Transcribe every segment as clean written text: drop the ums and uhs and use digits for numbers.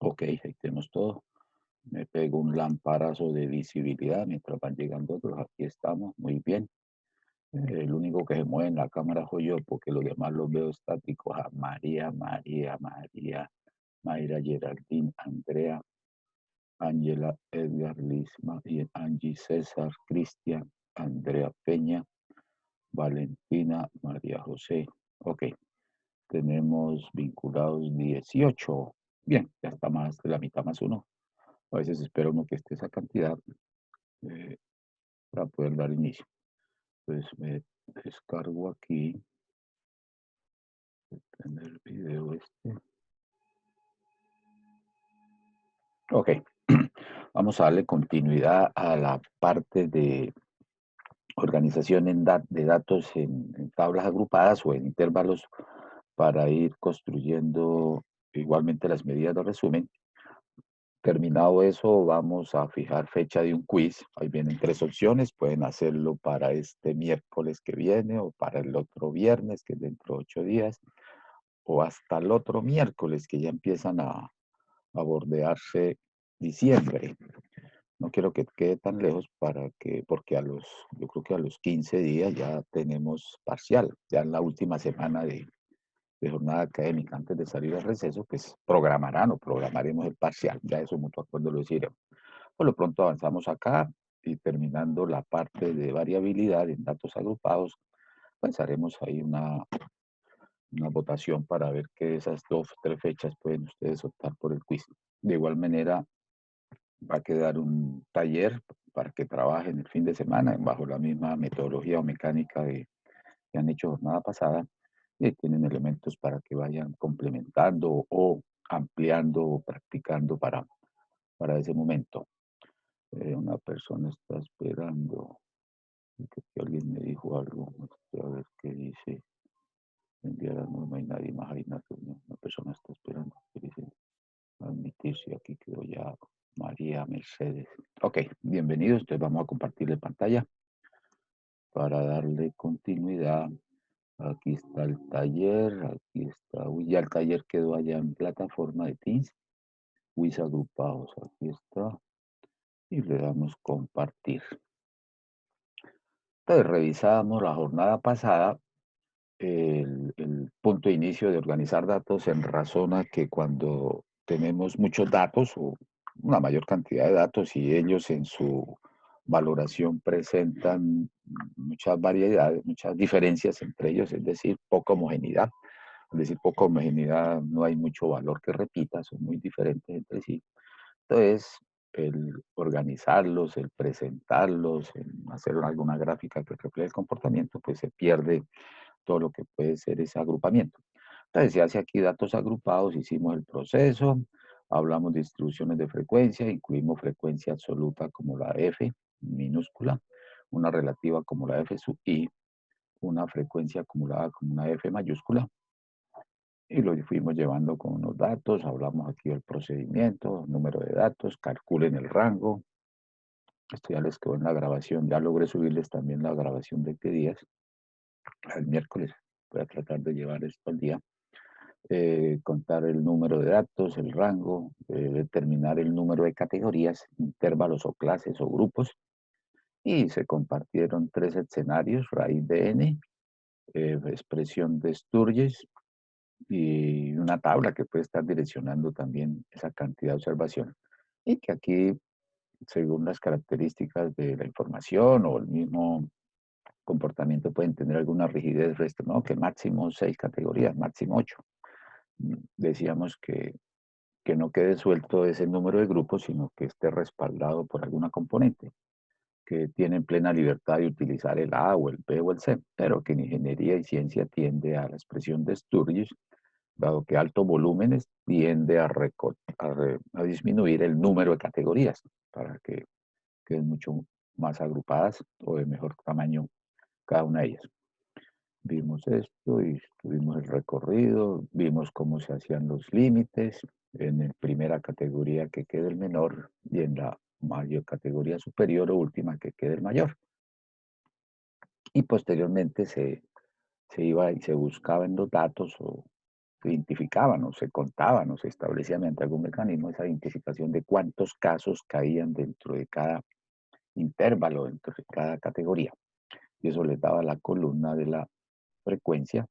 Ok, ahí tenemos todo. Me pego un lamparazo de visibilidad mientras van llegando otros. Aquí estamos, muy bien. El único que se mueve en la cámara soy yo, porque los demás los veo estáticos. A María, María, María, Mayra, Geraldine, Andrea, Ángela, Edgar, Lisma, y Angie, César, Cristian, Andrea Peña, Valentina, María José. Ok, tenemos vinculados 18. Bien, ya está más de la mitad más uno. A veces espera uno que esté esa cantidad eh, para poder dar inicio. Entonces me descargo aquí en el video este. Ok, vamos a darle continuidad a la parte de organización de datos en tablas agrupadas o en intervalos para ir construyendo igualmente las medidas de resumen. Terminado eso, vamos a fijar fecha de un quiz. Ahí vienen tres opciones. Pueden hacerlo para este miércoles que viene o para el otro viernes, que es dentro de 8 días, o hasta el otro miércoles, que ya empiezan a bordearse diciembre. No quiero que quede tan lejos porque yo creo que a los 15 días ya tenemos parcial, ya en la última semana de jornada académica antes de salir al receso, pues programarán o programaremos el parcial, ya eso mutuo acuerdo lo deciremos. Por lo pronto avanzamos acá y terminando la parte de variabilidad en datos agrupados, pues haremos ahí una votación para ver que esas dos o tres fechas pueden ustedes optar por el quiz. De igual manera, va a quedar un taller para que trabajen el fin de semana bajo la misma metodología o mecánica que han hecho jornada pasada y tienen elementos para que vayan complementando o ampliando o practicando para ese momento. Una persona está esperando que alguien me dijo algo, a ver qué dice. Enviar no hay nadie más ahí, una persona está esperando, que dice admitirse, aquí quedó ya María Mercedes. Ok, bienvenidos, entonces vamos a compartirle pantalla para darle continuidad. Aquí está el taller, aquí está, uy, ya el taller quedó allá en plataforma de Teams, quiz agrupados, aquí está, y le damos compartir. Entonces revisábamos la jornada pasada, el punto de inicio de organizar datos en razón a que cuando tenemos muchos datos o una mayor cantidad de datos y ellos en su valoración presentan muchas variedades, muchas diferencias entre ellos, es decir, poca homogeneidad. Es decir, poca homogeneidad, no hay mucho valor que repita, son muy diferentes entre sí. Entonces, el organizarlos, el presentarlos, el hacer alguna gráfica que refleje el comportamiento, pues se pierde todo lo que puede ser ese agrupamiento. Entonces, se hace aquí datos agrupados, hicimos el proceso, hablamos de distribuciones de frecuencia, incluimos frecuencia absoluta como la F minúscula, una relativa como la F sub I, una frecuencia acumulada como una F mayúscula, y lo fuimos llevando con unos datos, hablamos aquí del procedimiento, número de datos, calculen el rango. Esto ya les quedó en la grabación, ya logré subirles también la grabación de qué días, el miércoles. Voy a tratar de llevar esto al día. Contar el número de datos, el rango, determinar el número de categorías, intervalos o clases o grupos. Y se compartieron tres escenarios, raíz de n, expresión de Sturges y una tabla que puede estar direccionando también esa cantidad de observación. Y que aquí, según las características de la información o el mismo comportamiento, pueden tener alguna rigidez, resto, ¿no? Que máximo 6 categorías, máximo 8. Decíamos que no quede suelto ese número de grupos, sino que esté respaldado por alguna componente, que tienen plena libertad de utilizar el A o el B o el C, pero que en ingeniería y ciencia tiende a la expresión de Sturges, dado que altos volúmenes tiende a disminuir el número de categorías para que queden mucho más agrupadas o de mejor tamaño cada una de ellas. Vimos esto y tuvimos el recorrido, vimos cómo se hacían los límites en la primera categoría que quede el menor y en la mayor categoría superior o última que quede el mayor. Y posteriormente se iba y se buscaba en los datos o identificaban o se contaban o se establecía mediante algún mecanismo esa identificación de cuántos casos caían dentro de cada intervalo, dentro de cada categoría. Y eso les daba la columna de la frecuencia.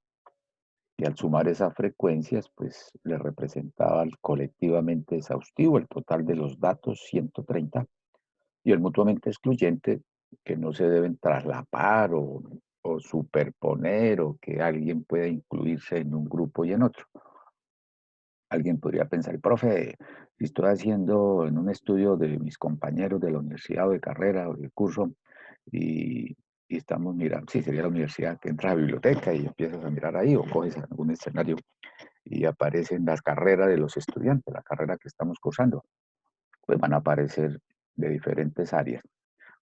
Y al sumar esas frecuencias, pues le representaba el colectivamente exhaustivo, el total de los datos, 130, y el mutuamente excluyente, que no se deben traslapar o superponer o que alguien pueda incluirse en un grupo y en otro. Alguien podría pensar, profe, si estoy haciendo en un estudio de mis compañeros de la universidad o de carrera o de curso y, y estamos mirando, sí, sería la universidad que entras a la biblioteca y empiezas a mirar ahí o coges algún escenario y aparecen las carreras de los estudiantes, la carrera que estamos cursando, pues van a aparecer de diferentes áreas.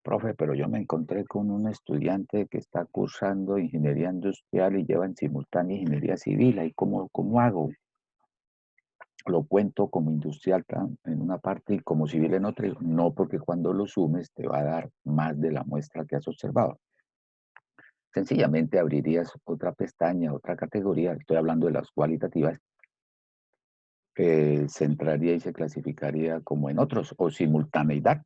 Profe, pero yo me encontré con un estudiante que está cursando ingeniería industrial y lleva en simultánea ingeniería civil. ¿Ahí cómo hago? Lo cuento como industrial en una parte y como civil en otra. No, porque cuando lo sumes te va a dar más de la muestra que has observado. Sencillamente abrirías otra pestaña, otra categoría, estoy hablando de las cualitativas, que se entraría y se clasificaría como en otros, o simultaneidad.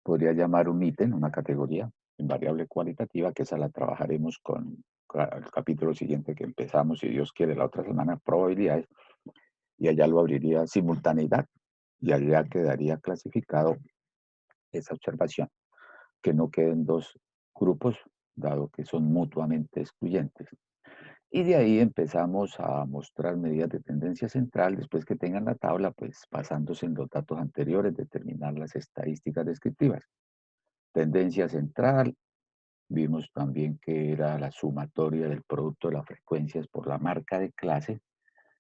Podría llamar un ítem, una categoría en variable cualitativa, que esa la trabajaremos con el capítulo siguiente que empezamos, si Dios quiere, la otra semana, probabilidades, y allá lo abriría simultaneidad, y allá quedaría clasificado esa observación, que no queden dos grupos, dado que son mutuamente excluyentes. Y de ahí empezamos a mostrar medidas de tendencia central. Después que tengan la tabla, pues basándose en los datos anteriores, determinar las estadísticas descriptivas. Tendencia central, vimos también que era la sumatoria del producto de las frecuencias por la marca de clase.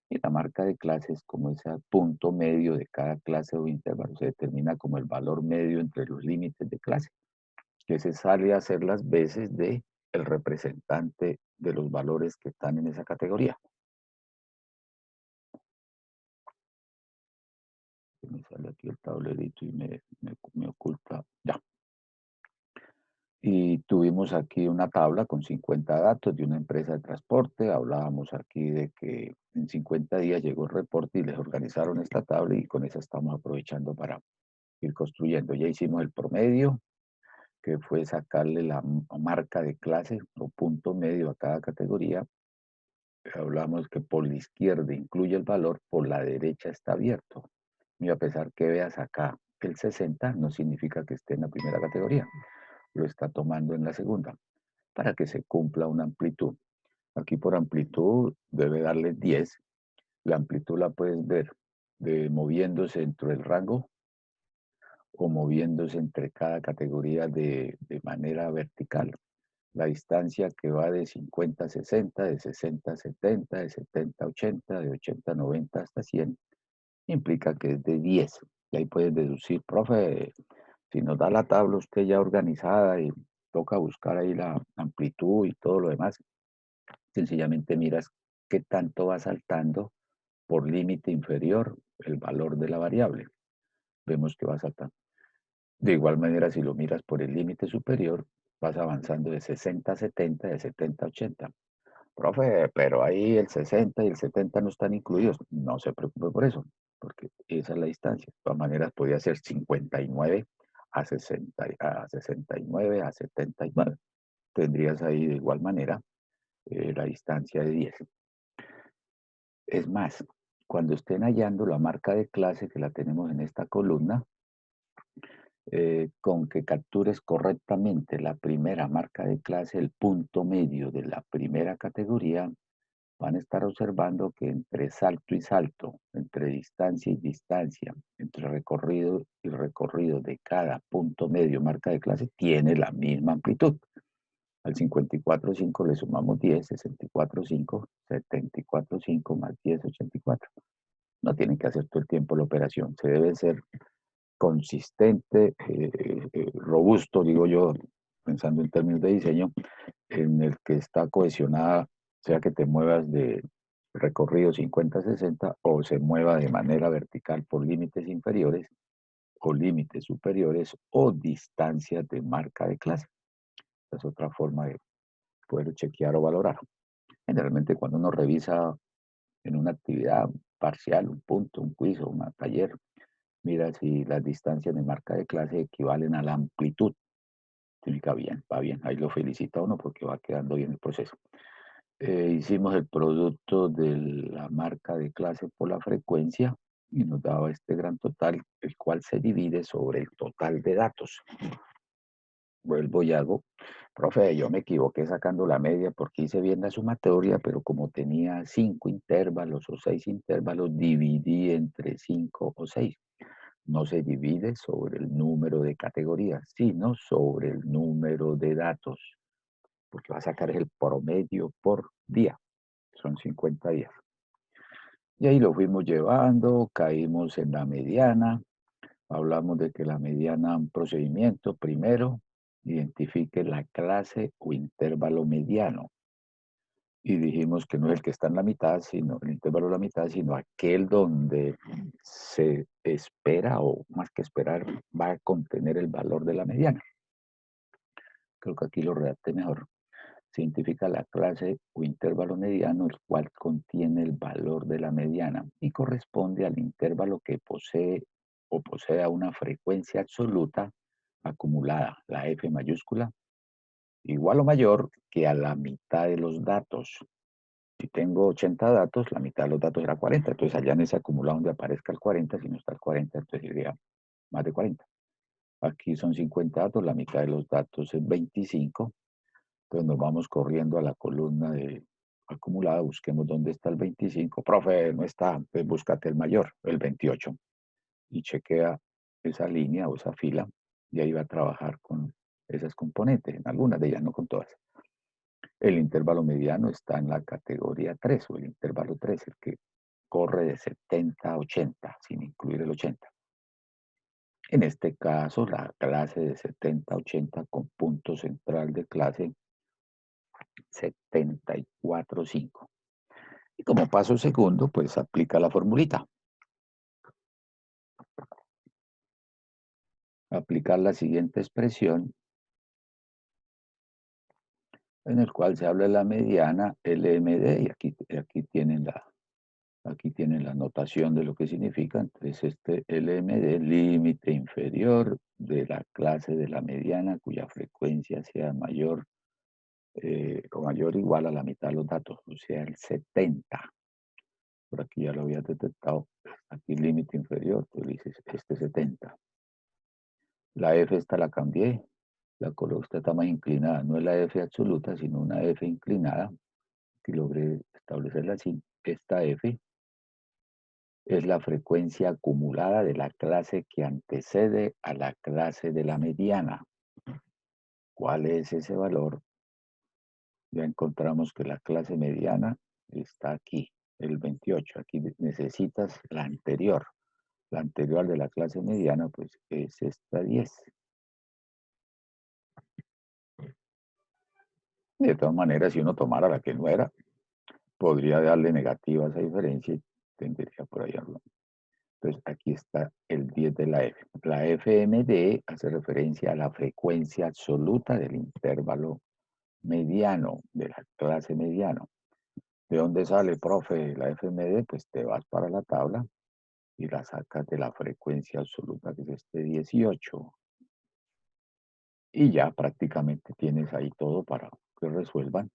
Y la marca de clase es como ese punto medio de cada clase o intervalo. Se determina como el valor medio entre los límites de clase, que se sale a hacer las veces de el representante de los valores que están en esa categoría. Me sale aquí el tablerito y me oculta. Ya. Y tuvimos aquí una tabla con 50 datos de una empresa de transporte. Hablábamos aquí de que en 50 días llegó el reporte y les organizaron esta tabla y con esa estamos aprovechando para ir construyendo. Ya hicimos el promedio, que fue sacarle la marca de clase o punto medio a cada categoría. Hablamos que por la izquierda incluye el valor, por la derecha está abierto. Y a pesar que veas acá el 60, no significa que esté en la primera categoría. Lo está tomando en la segunda, para que se cumpla una amplitud. Aquí por amplitud debe darle 10. La amplitud la puedes ver moviéndose dentro del rango o moviéndose entre cada categoría de manera vertical. La distancia que va de 50 a 60, de 60 a 70, de 70 a 80, de 80 a 90 hasta 100, implica que es de 10. Y ahí puedes deducir, profe, si nos da la tabla usted ya organizada y toca buscar ahí la amplitud y todo lo demás, sencillamente miras qué tanto va saltando por límite inferior el valor de la variable. Vemos que va saltando. De igual manera, si lo miras por el límite superior, vas avanzando de 60 a 70, de 70 a 80. Profe, pero ahí el 60 y el 70 no están incluidos. No se preocupe por eso, porque esa es la distancia. De todas maneras, podría ser 59 a 60, a 69 a 79. Tendrías ahí de igual manera la distancia de 10. Es más, cuando estén hallando la marca de clase que la tenemos en esta columna, con que captures correctamente la primera marca de clase, el punto medio de la primera categoría, van a estar observando que entre salto y salto, entre distancia y distancia, entre recorrido y recorrido de cada punto medio marca de clase, tiene la misma amplitud. Al 54,5 le sumamos 10, 64,5, 74,5 más 10, 84. No tienen que hacer todo el tiempo la operación, se debe ser consistente, robusto, digo yo, pensando en términos de diseño, en el que está cohesionada, sea que te muevas de recorrido 50-60 o se mueva de manera vertical por límites inferiores o límites superiores o distancias de marca de clase. Esa es otra forma de poder chequear o valorar. Generalmente cuando uno revisa en una actividad parcial, un punto, un quiz o un taller, mira si las distancias de marca de clase equivalen a la amplitud. Significa bien, va bien. Ahí lo felicita uno porque va quedando bien el proceso. Hicimos el producto de la marca de clase por la frecuencia y nos daba este gran total, el cual se divide sobre el total de datos. Vuelvo y hago, profe, yo me equivoqué sacando la media porque hice bien la sumatoria, pero como tenía 5 intervalos o 6 intervalos, dividí entre 5 o 6. No se divide sobre el número de categorías, sino sobre el número de datos, porque va a sacar el promedio por día, son 50 días. Y ahí lo fuimos llevando, caímos en la mediana, hablamos de que la mediana, un procedimiento, primero, identifique la clase o intervalo mediano. Y dijimos que no es el que está en la mitad, sino el intervalo de la mitad, sino aquel donde se espera, o más que esperar, va a contener el valor de la mediana. Creo que aquí lo redacté mejor. Se identifica la clase o intervalo mediano, el cual contiene el valor de la mediana y corresponde al intervalo que posee o posea una frecuencia absoluta acumulada, la F mayúscula, igual o mayor que a la mitad de los datos. Si tengo 80 datos, la mitad de los datos era 40. Entonces, allá en ese acumulado donde aparezca el 40, si no está el 40, entonces sería más de 40. Aquí son 50 datos, la mitad de los datos es 25. Entonces, nos vamos corriendo a la columna de acumulada, busquemos dónde está el 25. Profe, no está, entonces búscate el mayor, el 28. Y chequea esa línea o esa fila, y ahí va a trabajar con esas componentes, en algunas de ellas, no con todas. El intervalo mediano está en la categoría 3 o el intervalo 3, el que corre de 70 a 80, sin incluir el 80. En este caso, la clase de 70 a 80 con punto central de clase 74,5. Y como paso segundo, pues aplica la formulita. Aplicar la siguiente expresión en el cual se habla de la mediana LMD, y aquí tienen la notación de lo que significa. Entonces, este LMD, límite inferior de la clase de la mediana, cuya frecuencia sea mayor o mayor o igual a la mitad de los datos, o sea, el 70. Por aquí ya lo había detectado. Aquí límite inferior, tú dices, este 70. La F esta la cambié, la coloco, esta está más inclinada, no es la F absoluta, sino una F inclinada, que logré establecerla así. Esta F es la frecuencia acumulada de la clase que antecede a la clase de la mediana. ¿Cuál es ese valor? Ya encontramos que la clase mediana está aquí, el 28. Aquí necesitas la anterior. La anterior de la clase mediana, pues es esta 10. De todas maneras, si uno tomara la que no era, podría darle negativa a esa diferencia y tendría por ahí algo. Entonces, aquí está el 10 de la F. La FMD hace referencia a la frecuencia absoluta del intervalo mediano, de la clase mediano. ¿De dónde sale, profe, la FMD? Pues te vas para la tabla y la sacas de la frecuencia absoluta, que es este 18. Y ya prácticamente tienes ahí todo para que resuelvan.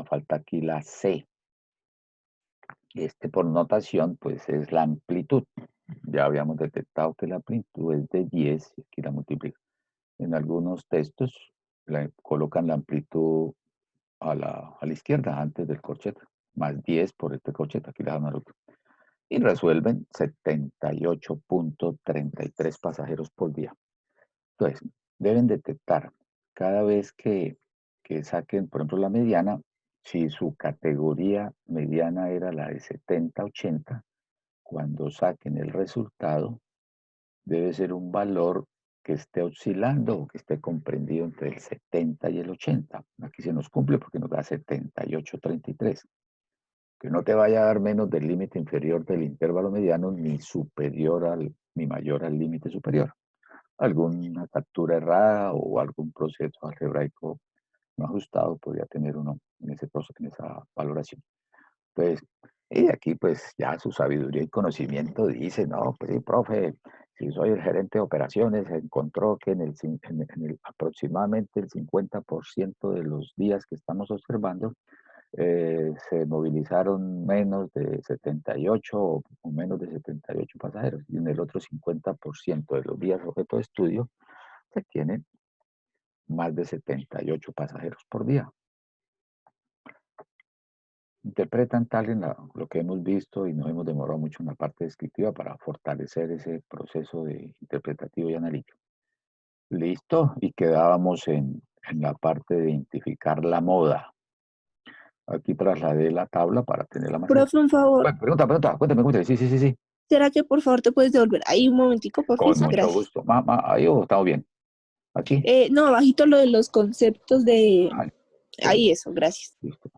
Falta aquí la C. Por notación, pues es la amplitud. Ya habíamos detectado que la amplitud es de 10, y aquí la multiplico. En algunos textos colocan la amplitud a la izquierda, antes del corchete, más 10 por este corchete, aquí le dan al otro. Y resuelven 78,33 pasajeros por día. Entonces, deben detectar cada vez que saquen, por ejemplo, la mediana, si su categoría mediana era la de 70-80, cuando saquen el resultado, debe ser un valor que esté oscilando o que esté comprendido entre el 70 y el 80. Aquí se nos cumple porque nos da 78,33. Que no te vaya a dar menos del límite inferior del intervalo mediano, ni ni mayor al límite superior. Alguna captura errada o algún proceso algebraico no ajustado podría tener uno en esa valoración. Entonces, y aquí pues ya su sabiduría y conocimiento dice, no, pues sí, profe, si soy el gerente de operaciones, encontró que en el aproximadamente el 50% de los días que estamos observando, se movilizaron menos de 78 o menos de 78 pasajeros. Y en el otro 50% de los días objeto de estudio se tienen más de 78 pasajeros por día. Interpretan tal en lo que hemos visto y nos hemos demorado mucho en la parte descriptiva para fortalecer ese proceso de interpretativo y analítico. Listo, y quedábamos en la parte de identificar la moda. Aquí trasladé la tabla para tenerla más cerca. Profe, un favor. Bueno, pregunta, cuéntame. Sí, sí, sí, sí. ¿Será que por favor te puedes devolver ahí un momentico, Con porfis? mucho Gracias. gusto. Ahí estamos bien. Aquí. No, abajito lo de los conceptos de... Vale, Ahí espérame. eso, gracias. Listo.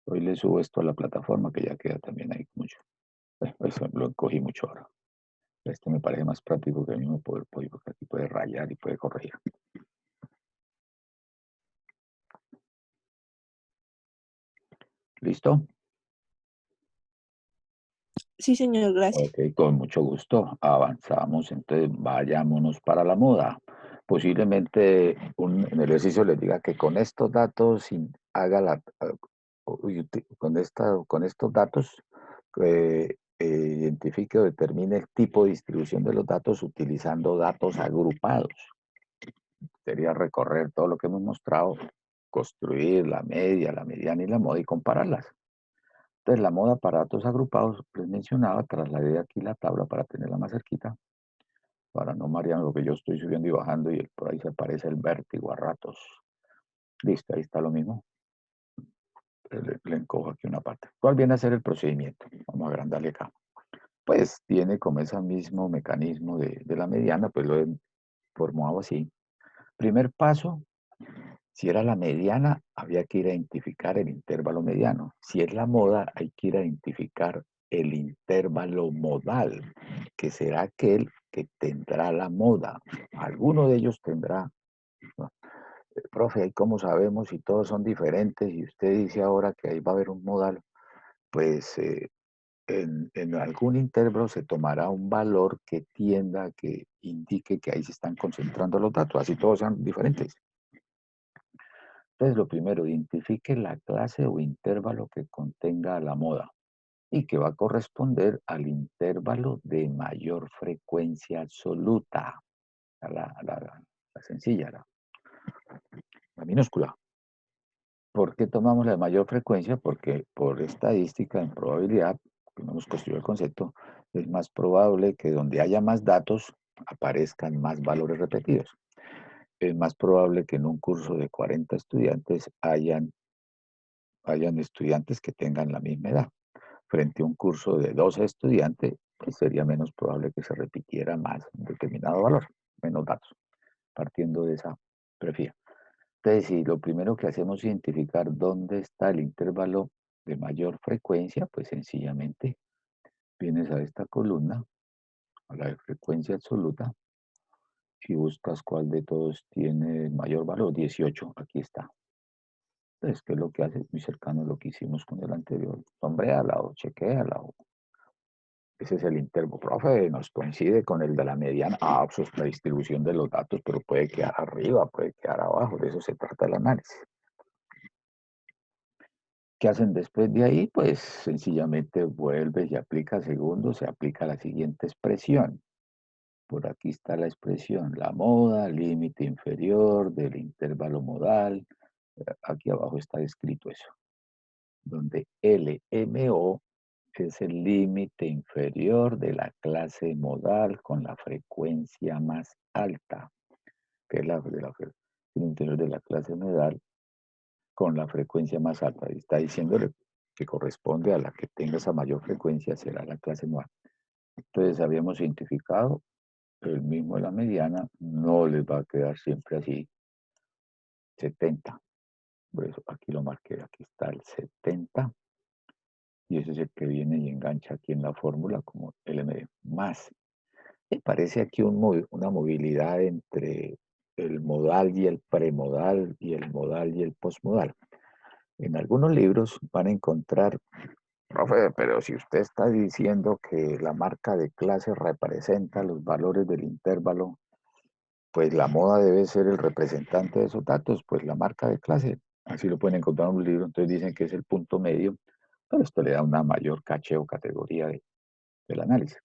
Hoy le subo esto a la plataforma que ya queda también ahí mucho. Eso lo cogí mucho ahora. Este me parece más práctico que el mismo PowerPoint porque aquí puede rayar y puede corregir. ¿Listo? Sí, señor, gracias. Ok, con mucho gusto. Avanzamos. Entonces, vayámonos para la moda. Posiblemente en el ejercicio les diga que con estos datos haga con estos datos identifique o determine el tipo de distribución de los datos utilizando datos agrupados. Sería recorrer todo lo que hemos mostrado, construir la media, la mediana y la moda y compararlas. Entonces, la moda para datos agrupados, les mencionaba, trasladé aquí la tabla para tenerla más cerquita, para no marear lo que yo estoy subiendo y bajando y por ahí se aparece el vértigo a ratos. Listo, ahí está lo mismo. Le encojo aquí una parte. ¿Cuál viene a ser el procedimiento? Vamos a agrandarle acá. Pues tiene como ese mismo mecanismo de la mediana, pues lo he formado así. Primer paso, si era la mediana, había que ir a identificar el intervalo mediano. Si es la moda, hay que ir a identificar el intervalo modal, que será aquel que tendrá la moda. Alguno de ellos tendrá, ¿no? Profe, ¿y cómo sabemos si todos son diferentes? Y usted dice ahora que ahí va a haber un modal, pues en algún intervalo se tomará un valor que tienda, que indique que ahí se están concentrando los datos, así todos sean diferentes. Entonces, lo primero, identifique la clase o intervalo que contenga la moda y que va a corresponder al intervalo de mayor frecuencia absoluta, la sencilla, la minúscula. ¿Por qué tomamos la de mayor frecuencia? Porque por estadística, en probabilidad, que no hemos construido el concepto, es más probable que donde haya más datos aparezcan más valores repetidos. Es más probable que en un curso de 40 estudiantes hayan estudiantes que tengan la misma edad. Frente a un curso de 12 estudiantes, pues sería menos probable que se repitiera más un determinado valor, menos datos, partiendo de esa prefija. Entonces, si lo primero que hacemos es identificar dónde está el intervalo de mayor frecuencia, pues sencillamente vienes a esta columna, a la de frecuencia absoluta, y buscas cuál de todos tiene mayor valor, 18, aquí está. Entonces, ¿qué es lo que hace? Muy cercano a lo que hicimos con el anterior. Sombréala o chequéala. Ese es el intervalo, profe, nos coincide con el de la mediana. Ah, pues es la distribución de los datos, pero puede quedar arriba, puede quedar abajo. De eso se trata el análisis. ¿Qué hacen después de ahí? Pues sencillamente vuelves y aplicas segundos, se aplica la siguiente expresión. Por aquí está la expresión, la moda, límite inferior del intervalo modal. Aquí abajo está escrito eso, donde LMO es el límite inferior de la clase modal con la frecuencia más alta, que es el interior de la clase modal con la frecuencia más alta. Está diciéndole que corresponde a la que tenga esa mayor frecuencia, será la clase modal. Entonces habíamos identificado el mismo de la mediana, no les va a quedar siempre así, 70. Por eso aquí lo marqué, aquí está el 70. Y ese es el que viene y engancha aquí en la fórmula como LMD más. Me parece aquí una movilidad entre el modal y el premodal y el modal y el postmodal. En algunos libros van a encontrar Profe, pero si usted está diciendo que la marca de clase representa los valores del intervalo, pues la moda debe ser el representante de esos datos, pues la marca de clase. Así lo pueden encontrar en un libro, entonces dicen que es el punto medio, pero esto le da una mayor caché o categoría del análisis.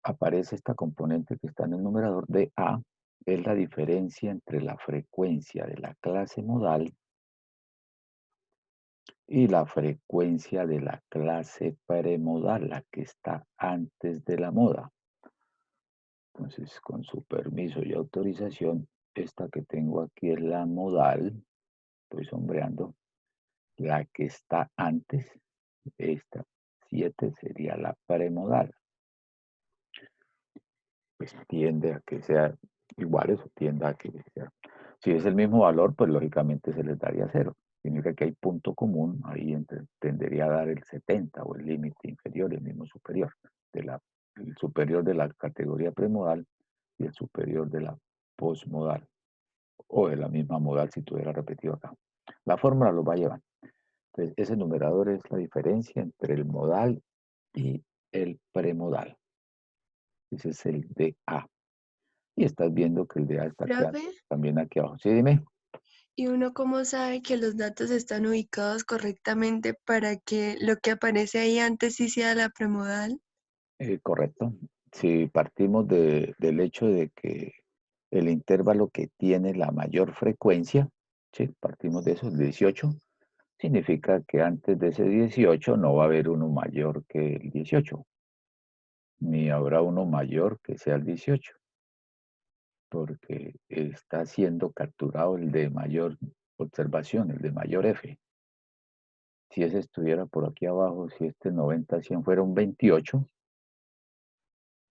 Aparece esta componente que está en el numerador de A, es la diferencia entre la frecuencia de la clase modal y la frecuencia de la clase premodal, la que está antes de la moda. Entonces, con su permiso y autorización, esta que tengo aquí es la modal, estoy sombreando, la que está antes, esta 7 sería la premodal. Pues tiende a que sea iguales o tiende a que sea. Si es el mismo valor, pues lógicamente se les daría 0. Significa que hay punto común, ahí tendería a dar el 70 o el límite inferior, el mismo superior, el superior de la categoría premodal y el superior de la postmodal, o de la misma modal si tuviera repetido acá. La fórmula lo va a llevar. Entonces, ese numerador es la diferencia entre el modal y el premodal. Ese es el DA. Y estás viendo que el DA está quedando Profe, también aquí abajo. Sí, dime. ¿y uno cómo sabe que los datos están ubicados correctamente para que lo que aparece ahí antes sí sea la premodal? Correcto. Si partimos del hecho de que el intervalo que tiene la mayor frecuencia, ¿sí? Partimos de eso, el 18, significa que antes de ese 18 no va a haber uno mayor que el 18, ni habrá uno mayor que sea el 18, porque está siendo capturado el de mayor observación, el de mayor F. Si ese estuviera por aquí abajo, si este 90-100 fuera un 28,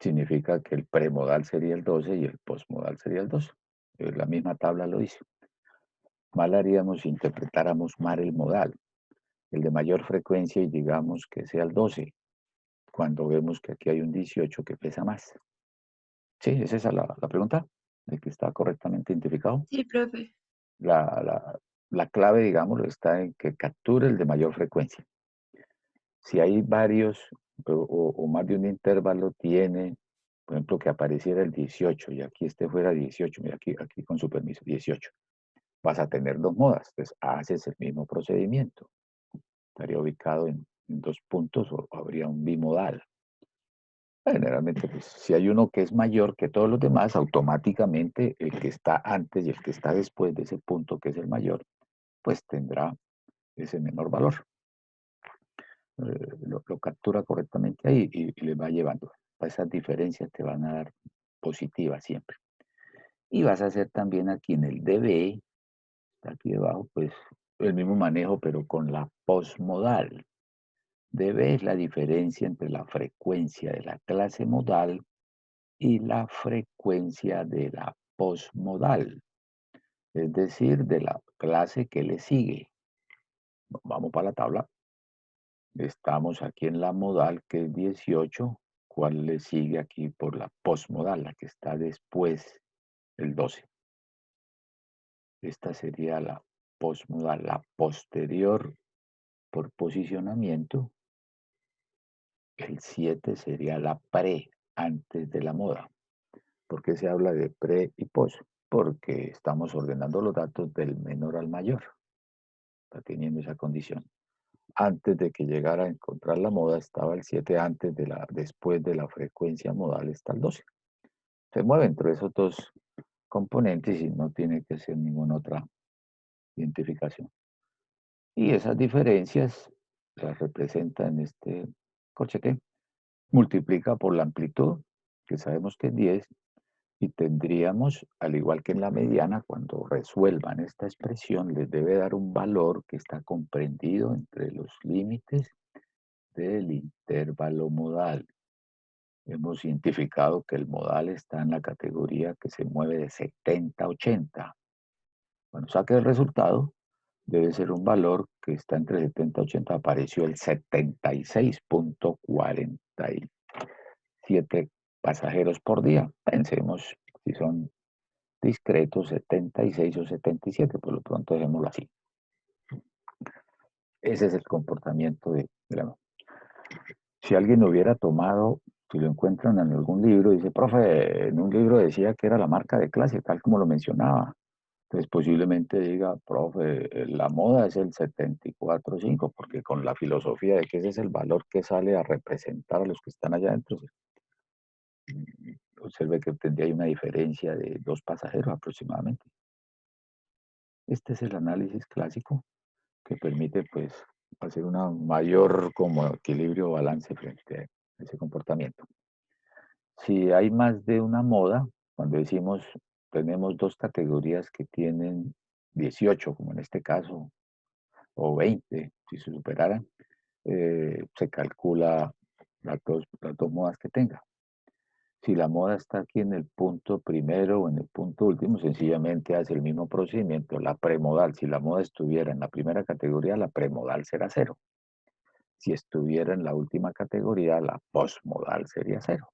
significa que el premodal sería el 12 y el postmodal sería el 12. La misma tabla lo dice. Mal haríamos si interpretáramos mal el modal, el de mayor frecuencia, y digamos que sea el 12, cuando vemos que aquí hay un 18 que pesa más. Sí, es esa la pregunta, de que está correctamente identificado. Sí, profe. La clave, digamos, está en que capture el de mayor frecuencia. Si hay varios o más de un intervalo, tiene, por ejemplo, que apareciera el 18 y aquí este fuera 18, mira aquí con su permiso, 18. Vas a tener dos modas, entonces haces el mismo procedimiento. Estaría ubicado en dos puntos o habría un bimodal. Generalmente, pues, si hay uno que es mayor que todos los demás, automáticamente el que está antes y el que está después de ese punto que es el mayor, pues tendrá ese menor valor. Lo captura correctamente ahí y le va llevando. Esas diferencias te van a dar positivas siempre. Y vas a hacer también aquí en el DB, está aquí debajo, pues el mismo manejo, pero con la postmodal. DB es la diferencia entre la frecuencia de la clase modal y la frecuencia de la postmodal, es decir, de la clase que le sigue. Vamos para la tabla. Estamos aquí en la modal, que es 18. ¿Cuál le sigue aquí por la postmodal, la que está después del 12? Esta sería la postmodal, la posterior por posicionamiento. El 7 sería la pre, antes de la moda. ¿Por qué se habla de pre y post? Porque estamos ordenando los datos del menor al mayor. Está teniendo esa condición. Antes de que llegara a encontrar la moda estaba el 7, después de la frecuencia modal está el 12. Se mueve entre esos dos componentes y no tiene que ser ninguna otra identificación. Y esas diferencias las representa en este corchete. Multiplica por la amplitud, que sabemos que es 10, y tendríamos, al igual que en la mediana, cuando resuelvan esta expresión, les debe dar un valor que está comprendido entre los límites del intervalo modal. Hemos identificado que el modal está en la categoría que se mueve de 70 a 80. Cuando saque el resultado, debe ser un valor que está entre 70 y 80. Apareció el 76.47 pasajeros por día. Pensemos si son discretos, 76 o 77, por lo pronto dejémoslo así. Ese es el comportamiento de la... Si alguien hubiera tomado, si lo encuentran en algún libro, dice, profe, en un libro decía que era la marca de clase, tal como lo mencionaba. Entonces posiblemente diga, profe, la moda es el 74.5, porque con la filosofía de que ese es el valor que sale a representar a los que están allá adentro, observe que tendría ahí una diferencia de 2 pasajeros aproximadamente. Este es el análisis clásico que permite pues hacer una mayor como equilibrio o balance frente a ese comportamiento. Si hay más de una moda, cuando decimos tenemos 2 categorías que tienen 18, como en este caso, o 20, si se superaran, se calcula las dos modas que tenga. Si la moda está aquí en el punto primero o en el punto último, sencillamente hace el mismo procedimiento, la premodal. Si la moda estuviera en la primera categoría, la premodal será 0. Si estuviera en la última categoría, la postmodal sería 0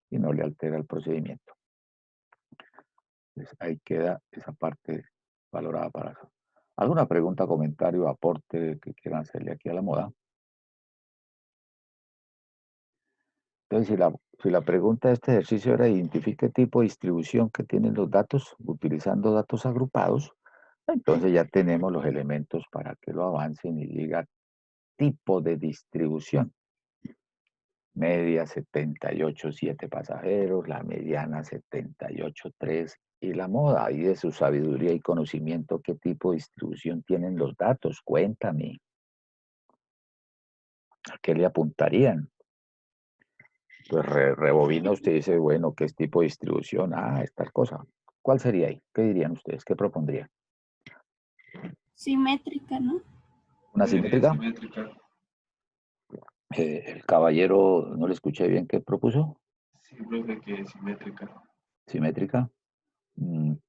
y no le altera el procedimiento. Entonces, ahí queda esa parte valorada para eso. ¿Alguna pregunta, comentario, aporte que quieran hacerle aquí a la moda? Entonces, si la pregunta de este ejercicio era identifique tipo de distribución que tienen los datos utilizando datos agrupados, entonces ya tenemos los elementos para que lo avancen y diga tipo de distribución. Media 78,7 pasajeros, la mediana 78,3 y la moda. Ahí de su sabiduría y conocimiento, ¿qué tipo de distribución tienen los datos? Cuéntame. ¿A qué le apuntarían? Pues rebobina usted y dice, bueno, ¿qué es tipo de distribución? Ah, es tal cosa. ¿Cuál sería ahí? ¿Qué dirían ustedes? ¿Qué propondrían? Simétrica, ¿no? ¿Una simétrica? Simétrica. El caballero, no le escuché bien, ¿qué propuso? Sí, profe, que es simétrica. Simétrica.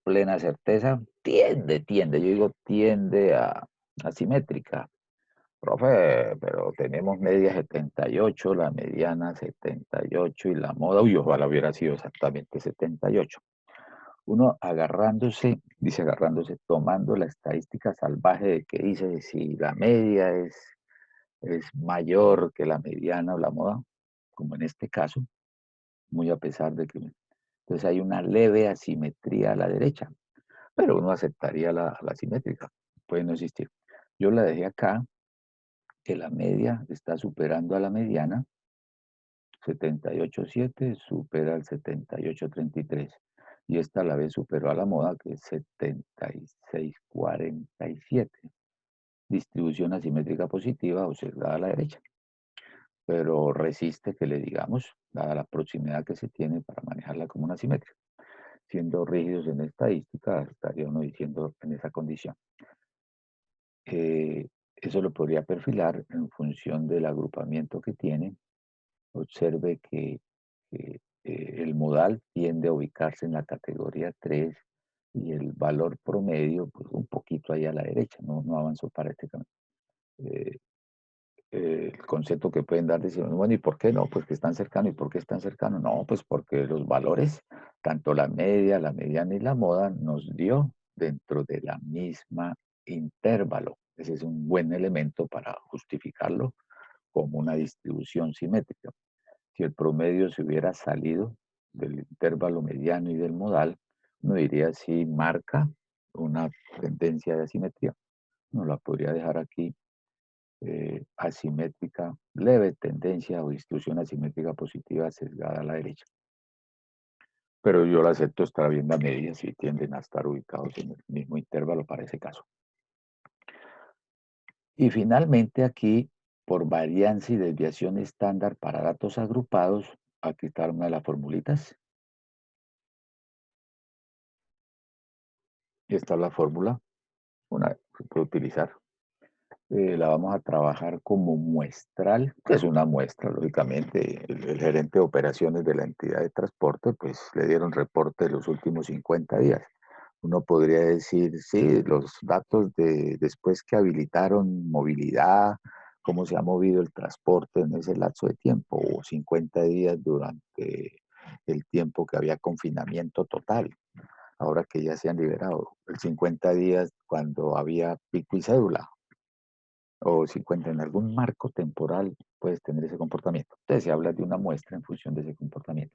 Plena certeza. Tiende. Yo digo tiende a simétrica. Profe, pero tenemos media 78, la mediana 78 y la moda, uy, ojalá hubiera sido exactamente 78. Uno agarrándose, tomando la estadística salvaje de que dice si la media es mayor que la mediana o la moda, como en este caso, muy a pesar de que... Entonces hay una leve asimetría a la derecha, pero uno aceptaría la simétrica, puede no existir. Yo la dejé acá, que la media está superando a la mediana, 78,7 supera al 78,33. Y esta a la vez superó a la moda, que es 76,47. Distribución asimétrica positiva o sesgada a la derecha. Pero resiste que le digamos, dada la proximidad que se tiene para manejarla como una simétrica. Siendo rígidos en estadística, estaría uno diciendo en esa condición. Eso lo podría perfilar en función del agrupamiento que tiene. Observe que, el modal tiende a ubicarse en la categoría 3 y el valor promedio, pues un poquito ahí a la derecha, no avanzó para este camino. El concepto que pueden dar, decir, bueno, ¿y por qué no? Pues que están cercanos. ¿Y por qué están cercanos? No, pues porque los valores, tanto la media, la mediana y la moda, nos dio dentro de la misma intervalo. Ese es un buen elemento para justificarlo como una distribución simétrica. Si el promedio se hubiera salido del intervalo mediano y del modal, uno diría si marca una tendencia de asimetría. Uno la podría dejar aquí, asimétrica, leve tendencia o distribución asimétrica positiva sesgada a la derecha. Pero yo la acepto, estar bien la media si tienden a estar ubicados en el mismo intervalo para ese caso. Y finalmente aquí, por varianza y desviación estándar para datos agrupados, aquí está una de las formulitas. Y esta es la fórmula, una que se puede utilizar. La vamos a trabajar como muestral, que es una muestra, lógicamente. El gerente de operaciones de la entidad de transporte, pues le dieron reporte de los últimos 50 días. Uno podría decir, sí, los datos de después que habilitaron movilidad, cómo se ha movido el transporte en ese lapso de tiempo, o 50 días durante el tiempo que había confinamiento total, ahora que ya se han liberado, el 50 días cuando había pico y cédula, o si encuentra en algún marco temporal, puedes tener ese comportamiento. Entonces se habla de una muestra en función de ese comportamiento.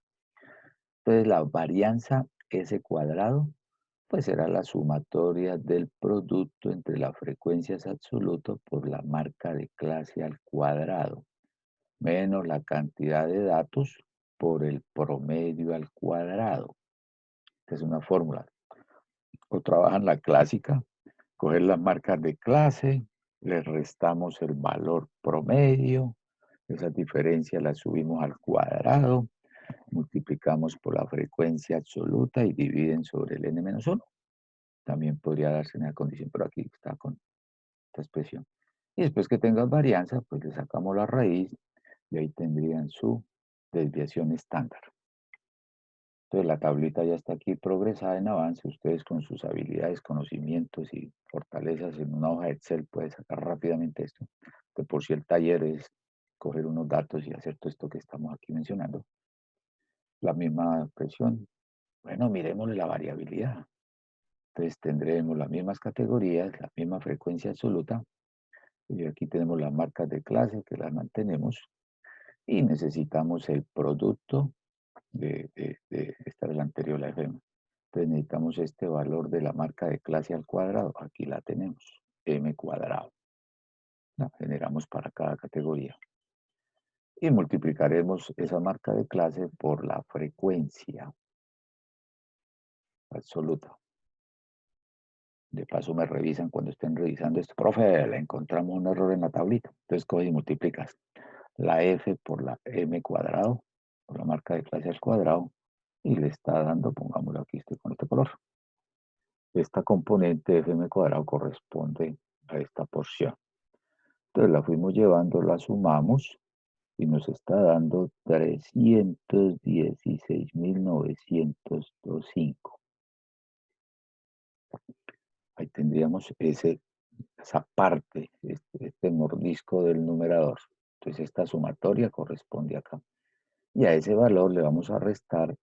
Entonces la varianza S cuadrado, pues será la sumatoria del producto entre las frecuencias absolutas por la marca de clase al cuadrado, menos la cantidad de datos por el promedio al cuadrado. Esta es una fórmula. O trabajan la clásica, coger las marcas de clase, le restamos el valor promedio, esa diferencia la subimos al cuadrado, multiplicamos por la frecuencia absoluta y dividen sobre el n-1. También podría darse en la condición, pero aquí está con esta expresión. Y después que tengas varianza, pues le sacamos la raíz y ahí tendrían su desviación estándar. Entonces la tablita ya está aquí progresada en avance. Ustedes con sus habilidades, conocimientos y fortalezas en una hoja de Excel pueden sacar rápidamente esto. Que por si el taller es coger unos datos y hacer todo esto que estamos aquí mencionando. La misma expresión. Bueno, miremosle la variabilidad. Entonces tendremos las mismas categorías, la misma frecuencia absoluta. Y aquí tenemos las marcas de clase que las mantenemos. Y necesitamos el producto esta es la anterior, la FM. Entonces necesitamos este valor de la marca de clase al cuadrado. Aquí la tenemos, m cuadrado. La generamos para cada categoría. Y multiplicaremos esa marca de clase por la frecuencia absoluta. De paso me revisan cuando estén revisando esto. Profe, le encontramos un error en la tablita. Entonces coges y multiplicas la f por la m cuadrado, por la marca de clase al cuadrado, y le está dando, pongámoslo aquí, estoy con este color. Esta componente fm cuadrado corresponde a esta porción. Entonces la fuimos llevando, la sumamos y nos está dando 316.905. Ahí tendríamos esa parte, este mordisco del numerador. Entonces esta sumatoria corresponde acá. Y a ese valor le vamos a restar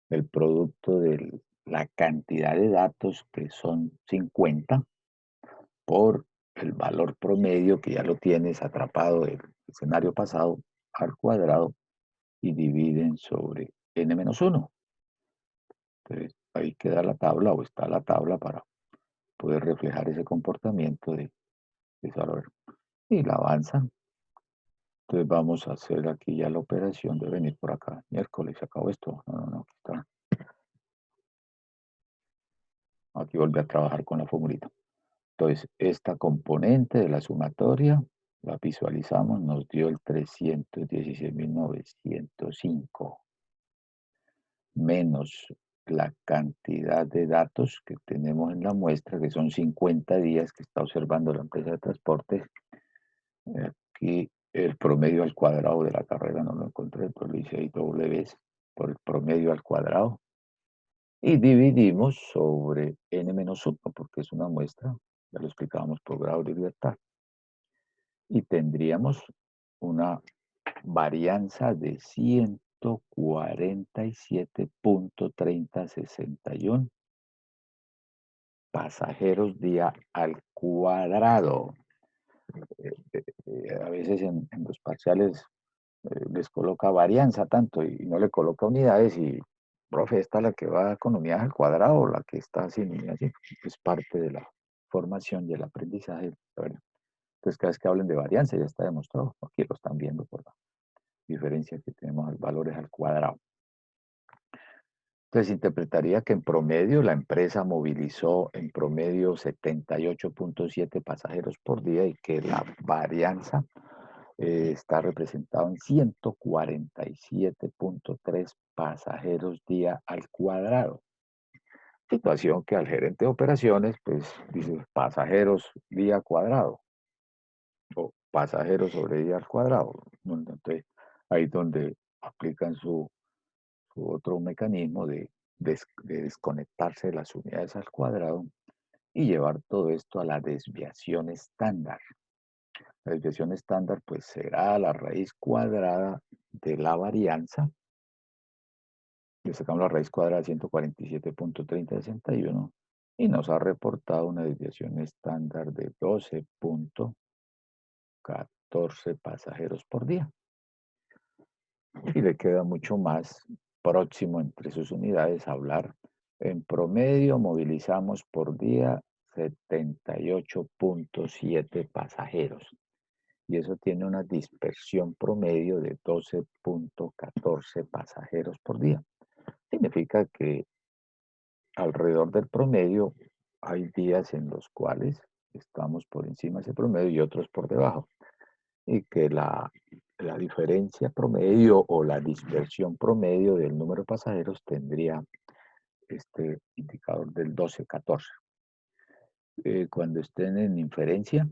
el producto de la cantidad de datos, que son 50, por el valor promedio, que ya lo tienes atrapado del escenario pasado, al cuadrado, y dividen sobre n-1. Entonces ahí queda la tabla, o está la tabla, para poder reflejar ese comportamiento de ese valor. Y la avanza. Entonces vamos a hacer aquí ya la operación de venir por acá. Miércoles, se acabó esto. No, aquí está. Aquí volví a trabajar con la formulita. Entonces, esta componente de la sumatoria la visualizamos, nos dio el 316.905 menos la cantidad de datos que tenemos en la muestra, que son 50 días que está observando la empresa de transportes. Aquí el promedio al cuadrado de la carrera no lo encontré, pero lo hice ahí doble vez por el promedio al cuadrado. Y dividimos sobre n-1, porque es una muestra, ya lo explicábamos por grado de libertad. Y tendríamos una varianza de 147.3061 pasajeros día al cuadrado. A veces en los parciales les coloca varianza tanto y no le coloca unidades, y profe, esta es la que va con unidades al cuadrado, o la que está sin unidades. Es parte de la formación y el aprendizaje. Bueno, entonces cada vez que hablen de varianza ya está demostrado. Aquí lo están viendo por la diferencia que tenemos en valores al cuadrado. Entonces interpretaría que en promedio la empresa movilizó en promedio 78.7 pasajeros por día, y que la varianza está representada en 147.3 pasajeros día al cuadrado. Situación que al gerente de operaciones, pues dice pasajeros día cuadrado, o pasajeros sobre día al cuadrado. Entonces ahí es donde aplican su otro mecanismo de desconectarse de las unidades al cuadrado y llevar todo esto a la desviación estándar. La desviación estándar pues será la raíz cuadrada de la varianza. Le sacamos la raíz cuadrada de 147.3061 y nos ha reportado una desviación estándar de 12.0 14 pasajeros por día. Y le queda mucho más próximo entre sus unidades hablar. En promedio movilizamos por día 78.7 pasajeros. Y eso tiene una dispersión promedio de 12.14 pasajeros por día. Significa que alrededor del promedio hay días en los cuales estamos por encima de ese promedio y otros por debajo. Y que la diferencia promedio o la dispersión promedio del número de pasajeros tendría este indicador del 12-14. Cuando estén en inferencia,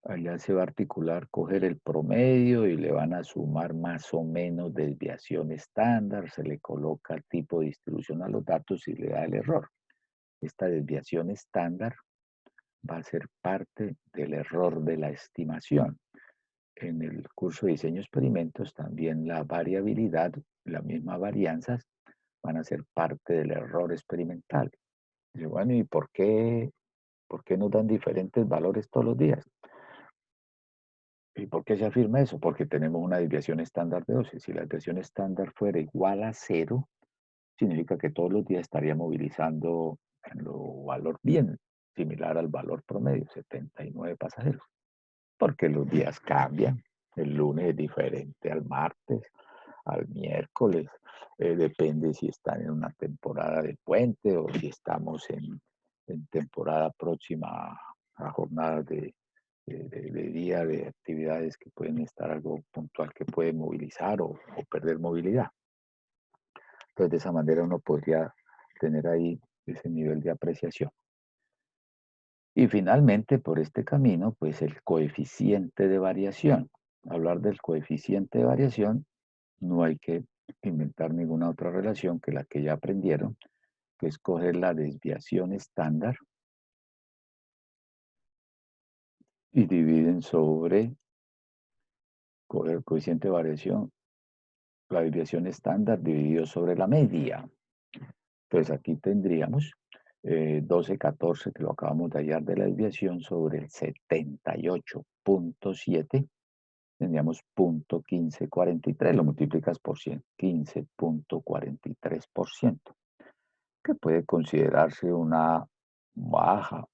allá se va a articular, coger el promedio y le van a sumar más o menos desviación estándar, se le coloca tipo de distribución a los datos y le da el error. Esta desviación estándar va a ser parte del error de la estimación. En el curso de diseño de experimentos también la variabilidad, las mismas varianzas van a ser parte del error experimental. Dice, bueno, ¿y por qué nos dan diferentes valores todos los días? ¿Y por qué se afirma eso? Porque tenemos una desviación estándar de 12. Si la desviación estándar fuera igual a 0, significa que todos los días estaría movilizando en lo valor bien similar al valor promedio, 79 pasajeros. Porque los días cambian. El lunes es diferente al martes, al miércoles. Depende si están en una temporada de puente o si estamos en temporada próxima a jornadas de día, de actividades que pueden estar algo puntual que puede movilizar o perder movilidad. Entonces, de esa manera uno podría tener ahí ese nivel de apreciación. Y finalmente, por este camino, pues el coeficiente de variación. Hablar del coeficiente de variación, no hay que inventar ninguna otra relación que la que ya aprendieron, que es coger la desviación estándar y dividen sobre, coger el coeficiente de variación, la desviación estándar dividido sobre la media. Entonces aquí tendríamos 12-14, que lo acabamos de hallar de la desviación, sobre el 78.7, tendríamos 0.1543, lo multiplicas por 100, 15.43%, que puede considerarse una baja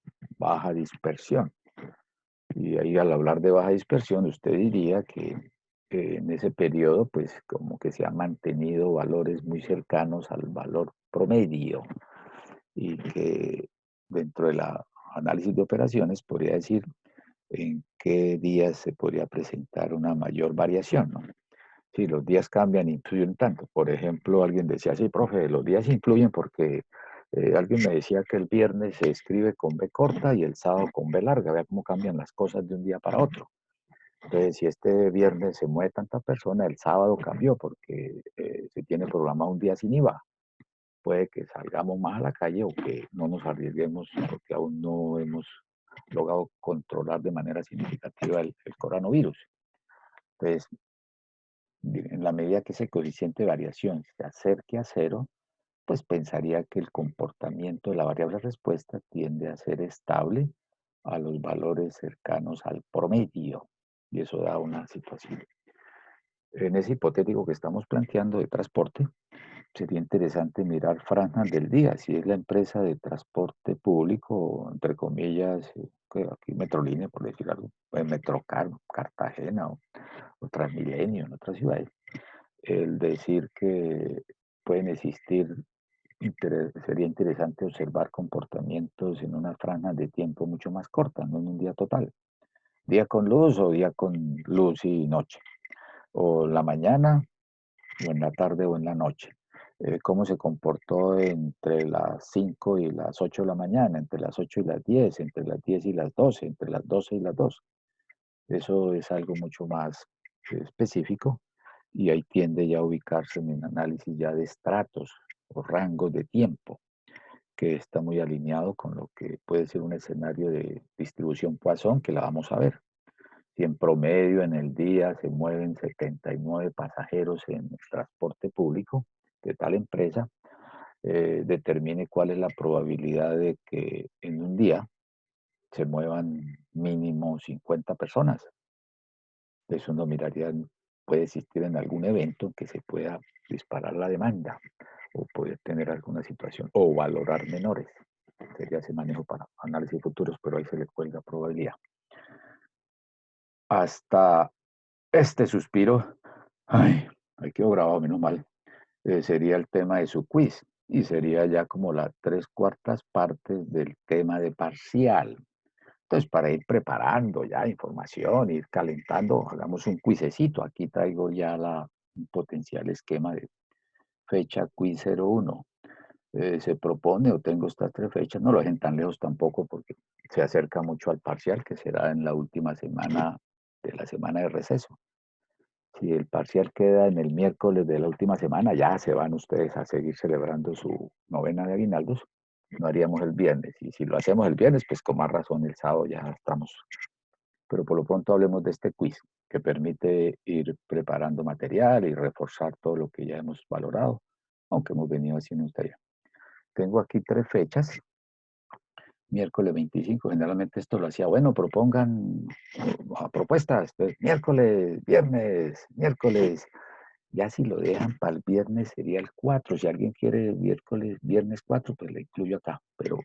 dispersión. Y ahí al hablar de baja dispersión, usted diría que en ese periodo, pues como que se han mantenido valores muy cercanos al valor promedio y que dentro de la análisis de operaciones podría decir en qué días se podría presentar una mayor variación, ¿no? Si los días cambian, influyen tanto. Por ejemplo, alguien decía, sí, profe, los días influyen porque alguien me decía que el viernes se escribe con B corta y el sábado con B larga. Vea cómo cambian las cosas de un día para otro. Entonces, si este viernes se mueve tanta persona, el sábado cambió porque se tiene programado un día sin IVA. Puede que salgamos más a la calle o que no nos arriesguemos porque aún no hemos logrado controlar de manera significativa el coronavirus. Entonces, en la medida que ese coeficiente de variación se acerque a 0, pues pensaría que el comportamiento de la variable respuesta tiende a ser estable a los valores cercanos al promedio. Y eso da una situación. En ese hipotético que estamos planteando de transporte, sería interesante mirar franjas del día. Si es la empresa de transporte público, entre comillas, aquí Metrolínea, por decir algo, Metrocar, Cartagena o Transmilenio en otras ciudades, el decir que pueden existir, sería interesante observar comportamientos en unas franjas de tiempo mucho más cortas, no en un día total. Día con luz o día con luz y noche. O la mañana, o en la tarde o en la noche. Cómo se comportó entre las 5 y las 8 de la mañana, entre las 8 y las 10, entre las 10 y las 12, entre las 12 y las 2. Eso es algo mucho más específico y ahí tiende ya a ubicarse en un análisis ya de estratos o rangos de tiempo, que está muy alineado con lo que puede ser un escenario de distribución Poisson, que la vamos a ver. Si en promedio en el día se mueven 79 pasajeros en el transporte público de tal empresa, determine cuál es la probabilidad de que en un día se muevan mínimo 50 personas. Entonces uno miraría, puede existir en algún evento que se pueda disparar la demanda o poder tener alguna situación o valorar menores. Sería ese manejo para análisis futuros, pero ahí se le cuelga probabilidad. Hasta este suspiro, ay, ahí quedó grabado, menos mal, sería el tema de su quiz y sería ya como las 3/4 partes del tema de parcial. Entonces, para ir preparando ya información, ir calentando, hagamos un quizecito. Aquí traigo ya un potencial esquema de fecha quiz 01. Se propone, o tengo estas 3 fechas, no lo dejen tan lejos tampoco porque se acerca mucho al parcial, que será en la última semana de la semana de receso. Si el parcial queda en el miércoles de la última semana, ya se van ustedes a seguir celebrando su novena de aguinaldos. No haríamos el viernes. Y si lo hacemos el viernes, pues con más razón el sábado ya estamos. Pero por lo pronto hablemos de este quiz que permite ir preparando material y reforzar todo lo que ya hemos valorado, aunque hemos venido haciendo esta tarea. Tengo aquí 3 fechas. Miércoles 25, generalmente esto lo hacía, bueno, propongan propuestas, miércoles, viernes, miércoles. Ya si lo dejan para el viernes sería el 4. Si alguien quiere miércoles, viernes 4, pues le incluyo acá, pero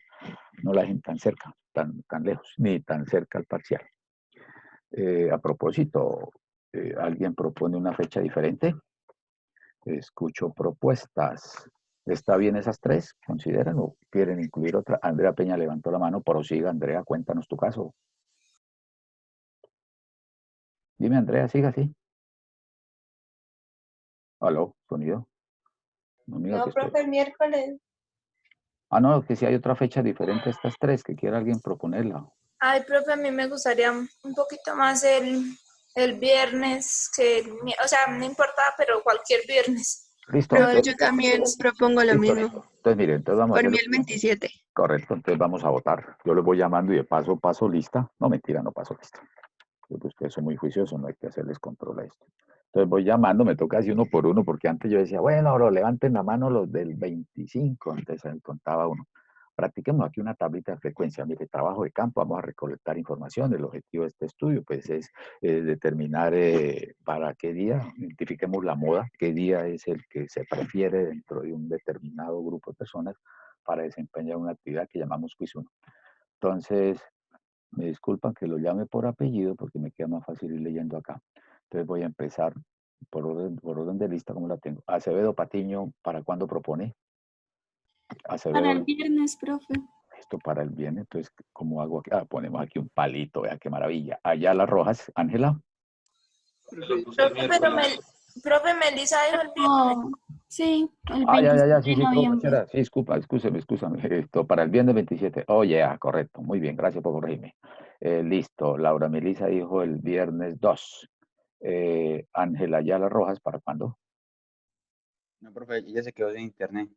no la dejen tan cerca, tan lejos, ni tan cerca al parcial. A propósito, ¿alguien propone una fecha diferente? Escucho propuestas. ¿Está bien esas 3? ¿Consideran o quieren incluir otra? Andrea Peña levantó la mano, prosiga, Andrea, cuéntanos tu caso. Dime, Andrea, siga así. ¿Aló? ¿Sonido? No, amiga, que estoy... profe, el miércoles. Ah, no, que si hay otra fecha diferente a estas 3, que quiera alguien proponerla. Ay, profe, a mí me gustaría un poquito más el viernes, o sea, no importa, pero cualquier viernes. Listo. No, Entonces, yo también propongo lo listo, mismo. listo. Entonces, miren, entonces vamos a Por hacer... mí el 27. Correcto, entonces vamos a votar. Yo les voy llamando y de paso lista. No, mentira, no paso lista. Pues ustedes son muy juiciosos, no hay que hacerles control a esto. Entonces voy llamando, me toca así uno por uno, porque antes yo decía, bueno, bro, levanten la mano los del 25, entonces ahí contaba uno. Practiquemos aquí una tablita de frecuencia. Mire, trabajo de campo, vamos a recolectar información. El objetivo de este estudio, pues, es determinar para qué día, identifiquemos la moda, qué día es el que se prefiere dentro de un determinado grupo de personas para desempeñar una actividad que llamamos quiz 1. Entonces, me disculpan que lo llame por apellido porque me queda más fácil ir leyendo acá. Entonces voy a empezar por orden de lista, como la tengo. Acevedo Patiño, ¿para cuándo propone? Acevedo. Para el viernes, profe. Esto para el viernes, entonces, ¿cómo hago aquí? Ponemos aquí un palito, vea qué maravilla. Ayala Rojas, Ángela. Profe, Melissa dijo el viernes. Sí, el Ya, 27 sí, de noviembre. sí, excúsame. Esto para el viernes 27. Correcto. Muy bien, gracias por corregirme. Listo, Laura Melissa dijo el viernes 2. Ángela Ayala Rojas, ¿para cuándo? No, profe, ella se quedó sin internet.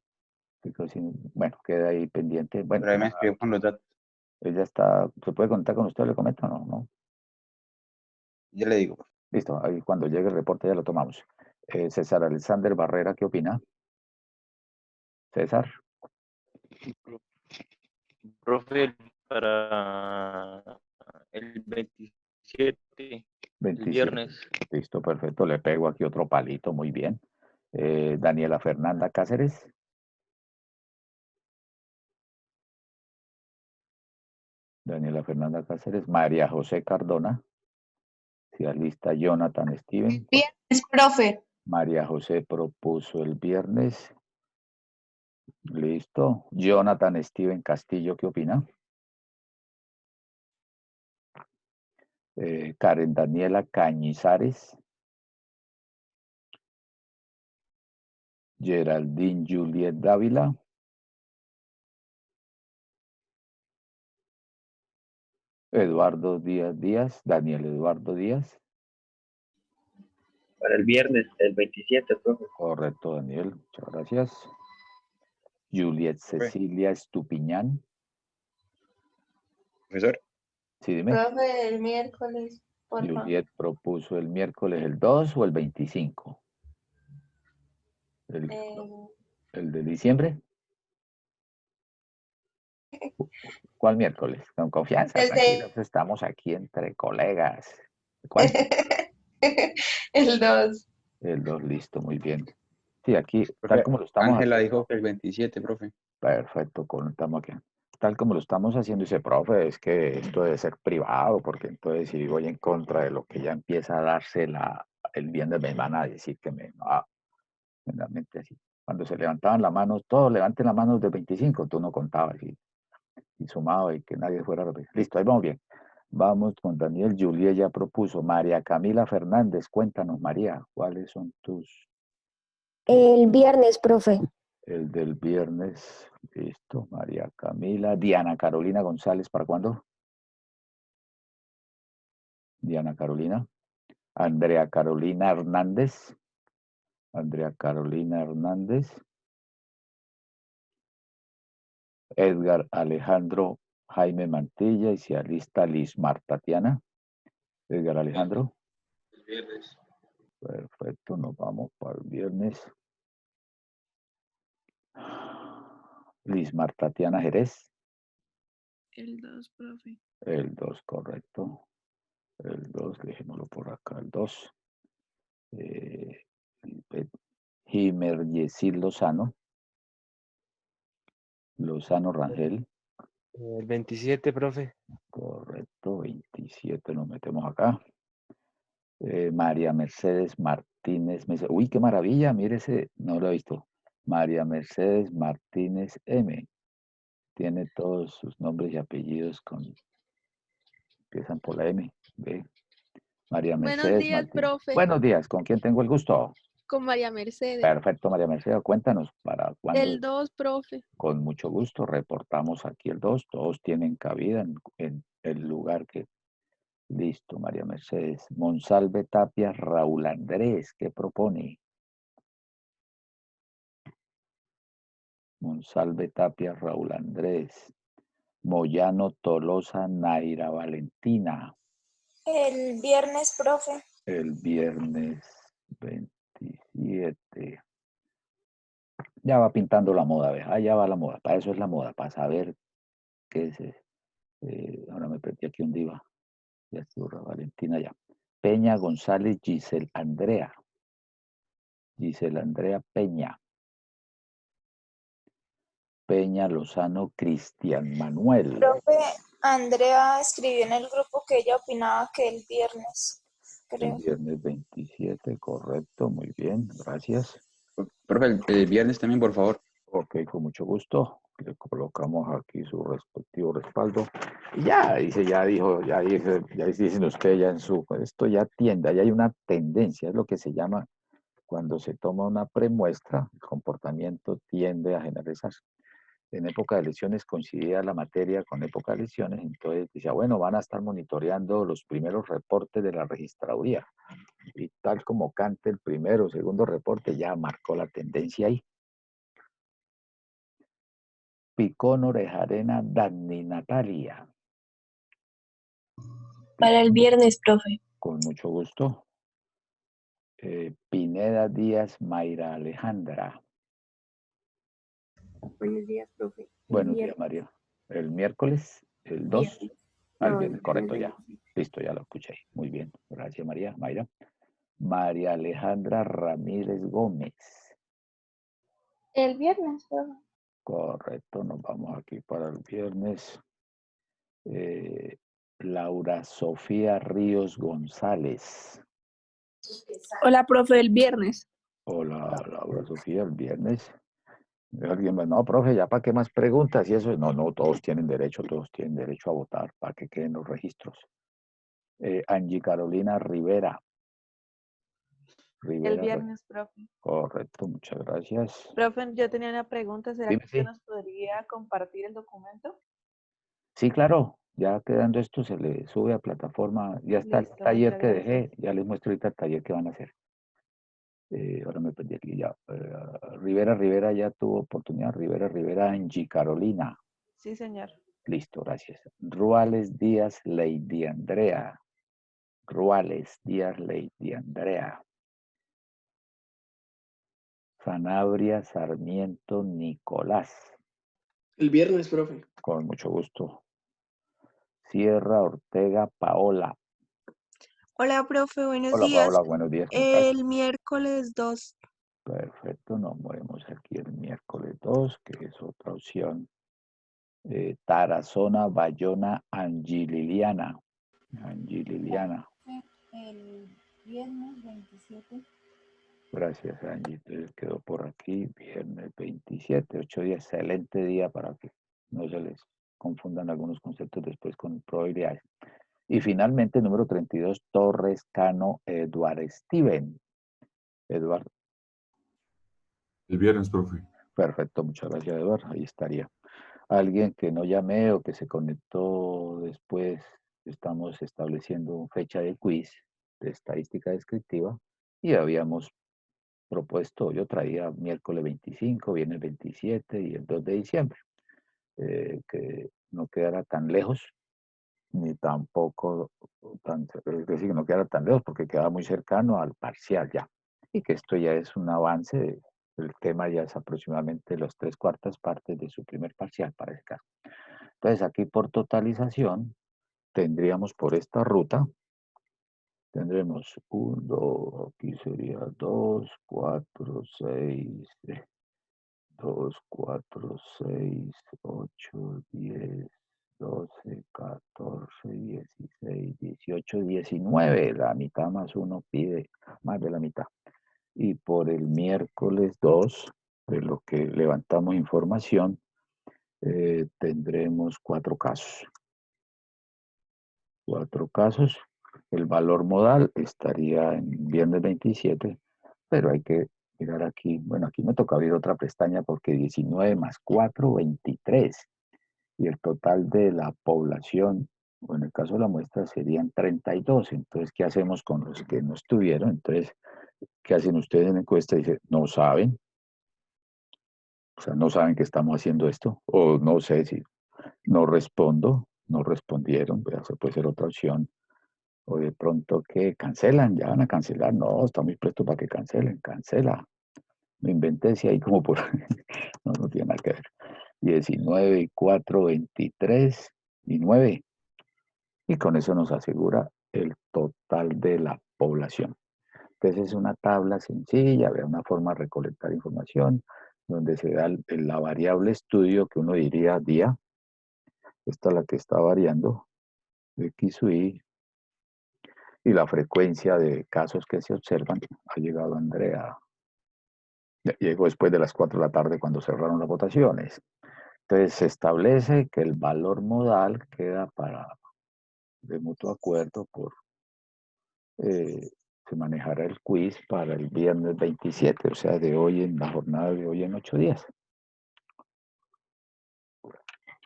Bueno, queda ahí pendiente. Bueno, Pero ahí me escribió con los datos. ella está, ¿se puede conectar con usted? ¿Le comento o no? ¿No? Yo le digo. Listo, ahí cuando llegue el reporte ya lo tomamos. César Alexander Barrera, ¿qué opina? César. Profe, para el 27, el viernes. Listo, perfecto. Le pego aquí otro palito, muy bien. Daniela Fernanda Cáceres. Daniela Fernanda Cáceres. María José Cardona. Si lista Jonathan Steven. Viernes, profe. María José propuso el viernes. Listo. Jonathan Steven Castillo, ¿qué opina? Karen Daniela Cañizares. Geraldine Juliet Dávila. Eduardo Díaz, Daniel Eduardo Díaz. Para el viernes, el 27, profe. Correcto, Daniel. Muchas gracias. Juliet Cecilia Estupiñán. Profesor. Sí, dime. Profe, el miércoles, por favor. Juliet propuso el miércoles el 2 o el 25. ¿El de diciembre? ¿Cuál miércoles? Con confianza, tranquilos. Estamos aquí entre colegas. ¿Cuál? El 2. El 2, listo, muy bien. Sí, aquí, tal Profe, como lo estamos Ángela haciendo. dijo que el 27, profe. Perfecto, estamos aquí. Tal como lo estamos haciendo, dice, profe, es que esto debe ser privado, porque entonces si voy en contra de lo que ya empieza a darse el viernes, me van a decir que generalmente así. Cuando se levantaban las manos, todos levanten las manos de 25, tú no contabas y sumado y que nadie fuera a repetir. Listo, ahí vamos bien. Vamos con Daniel. Julia ya propuso. María Camila Fernández, cuéntanos, María, ¿cuáles son tus? El viernes, profe. El del viernes, listo. María Camila. Diana Carolina González, ¿para cuándo? Diana Carolina. Andrea Carolina Hernández. Andrea Carolina Hernández. Edgar Alejandro Jaime Mantilla y se alista Lismar Tatiana. Edgar Alejandro. El viernes. Perfecto, nos vamos para el viernes. Lismar Tatiana Jerez. El 2, profe. El 2, correcto. El 2, dejémoslo por acá, el 2. Jimer Yesid Lozano. Lozano Rangel. El 27, profe. Correcto, 27 nos metemos acá. María Mercedes Martínez. Uy, qué maravilla, mire ese, no lo he visto. María Mercedes Martínez M. Tiene todos sus nombres y apellidos empiezan por la M. ¿Ve? María Mercedes Buenos días, Martínez. profe. Buenos días, ¿con quién tengo el gusto? Con María Mercedes. Perfecto, María Mercedes, cuéntanos para cuándo. El 2, profe. Con mucho gusto, reportamos aquí el 2. Todos tienen cabida en el lugar que... Listo, María Mercedes. Monsalve Tapia, Raúl Andrés, ¿qué propone? Monsalve Tapia, Raúl Andrés. Moyano Tolosa, Naira Valentina. El viernes, profe. El viernes 27. Ya va pintando la moda, ¿ves? Ya va la moda. Para eso es la moda, para saber qué es. Ahora me perdí aquí un diva. Ya estuvo Valentina ya. Peña González, Giselle Andrea. Giselle Andrea Peña. Peña Lozano, Cristian Manuel. Profe, Andrea escribió en el grupo que ella opinaba que el viernes, creo. El viernes 27, correcto, muy bien, gracias. Profe, el viernes también, por favor. Ok, con mucho gusto. Le colocamos aquí su respectivo respaldo. Y ya, dice, ya dijo, ya dicen usted ya en su, esto ya tiende, ya hay una tendencia, es lo que se llama cuando se toma una premuestra, el comportamiento tiende a generalizarse. En época de elecciones coincidía la materia con época de elecciones, entonces decía, bueno, van a estar monitoreando los primeros reportes de la registraduría. Y tal como cante el primero o segundo reporte, ya marcó la tendencia ahí. Picón Orejarena Dani Natalia. Para el viernes, profe. Con mucho gusto. Pineda Díaz Mayra Alejandra. Buenos días, profe. Buenos días, María. El miércoles, el 2. Al No, viernes, correcto, ya. Listo, ya lo escuché. Muy bien. Gracias, María. Mayra. María Alejandra Ramírez Gómez. El viernes, profe. Correcto, nos vamos aquí para el viernes. Laura Sofía Ríos González. Hola, profe, el viernes. Hola, Laura Sofía, el viernes. Alguien más, no, profe, ya para qué más preguntas y eso. No, todos tienen derecho a votar para que queden los registros. Angie Carolina Rivera. El viernes, profe. Correcto, muchas gracias. Profe, yo tenía una pregunta. ¿Será Dime, que usted sí. nos podría compartir el documento? Sí, claro, ya quedando esto se le sube a plataforma, ya está el Listo, taller muchas que gracias. dejé, ya les muestro ahorita el taller que van a hacer. Ahora me perdí aquí ya. Rivera ya tuvo oportunidad. Rivera, Angie Carolina. Sí, señor. Listo, gracias. Ruales Díaz Lady Andrea. Ruales Díaz Lady Andrea. Sanabria Sarmiento Nicolás. El viernes, profe. Con mucho gusto. Sierra Ortega Paola. Hola, profe, buenos Hola días. Paola, buenos días, ¿cómo estás? El miércoles 2. Perfecto, nos movemos aquí el miércoles 2, que es otra opción. Tarazona, Bayona, Angililiana. Angililiana. El viernes 27. Gracias, Angie. Entonces quedó por aquí, viernes 27, 8 días. Excelente día para que no se les confundan algunos conceptos después con probabilidades. Y finalmente, número 32, Torres Cano, Eduard Steven. Eduard. El viernes, profe. Perfecto, muchas gracias, Eduard. Ahí estaría. Alguien que no llamé o que se conectó después, estamos estableciendo fecha de quiz de estadística descriptiva y habíamos propuesto, yo traía miércoles 25, viernes 27 y el 2 de diciembre, que no quedara tan lejos, ni tampoco es decir, que no quedara tan lejos porque quedaba muy cercano al parcial ya, y que esto ya es un avance, el tema ya es aproximadamente las 3/4 partes de su primer parcial para ese caso. Entonces aquí por totalización tendríamos por esta ruta, tendremos 1, aquí sería 2, 4, 6, 2, 4, 6, 8, 10, 12, 14, 16, 18, 19. La mitad más uno pide más de la mitad. Y por el miércoles 2, de lo que levantamos información, tendremos 4 casos. 4 casos. El valor modal estaría en viernes 27, pero hay que mirar aquí. Bueno, aquí me toca abrir otra pestaña porque 19 más 4, 23. Y el total de la población, o en el caso de la muestra, serían 32. Entonces, ¿qué hacemos con los que no estuvieron? Entonces, ¿qué hacen ustedes en la encuesta? Dicen, no saben. O sea, no saben que estamos haciendo esto. O no sé si no respondo, no respondieron. Pues, esa puede ser otra opción. O de pronto que cancelan, ya van a cancelar. No, estamos prestos para que cancelen. Cancela. Me inventé si ahí como por... no, no tiene nada que ver. 19 y 4, 23 y 9. Y con eso nos asegura el total de la población. Entonces es una tabla sencilla, vea una forma de recolectar información, donde se da la variable estudio que uno diría día. Esta es la que está variando, de X u Y, y la frecuencia de casos que se observan. Ha llegado Andrea, llegó después de las 4 de la tarde cuando cerraron las votaciones. Entonces se establece que el valor modal queda de mutuo acuerdo se manejará el quiz para el viernes 27, o sea, de hoy en la jornada de hoy en 8 días.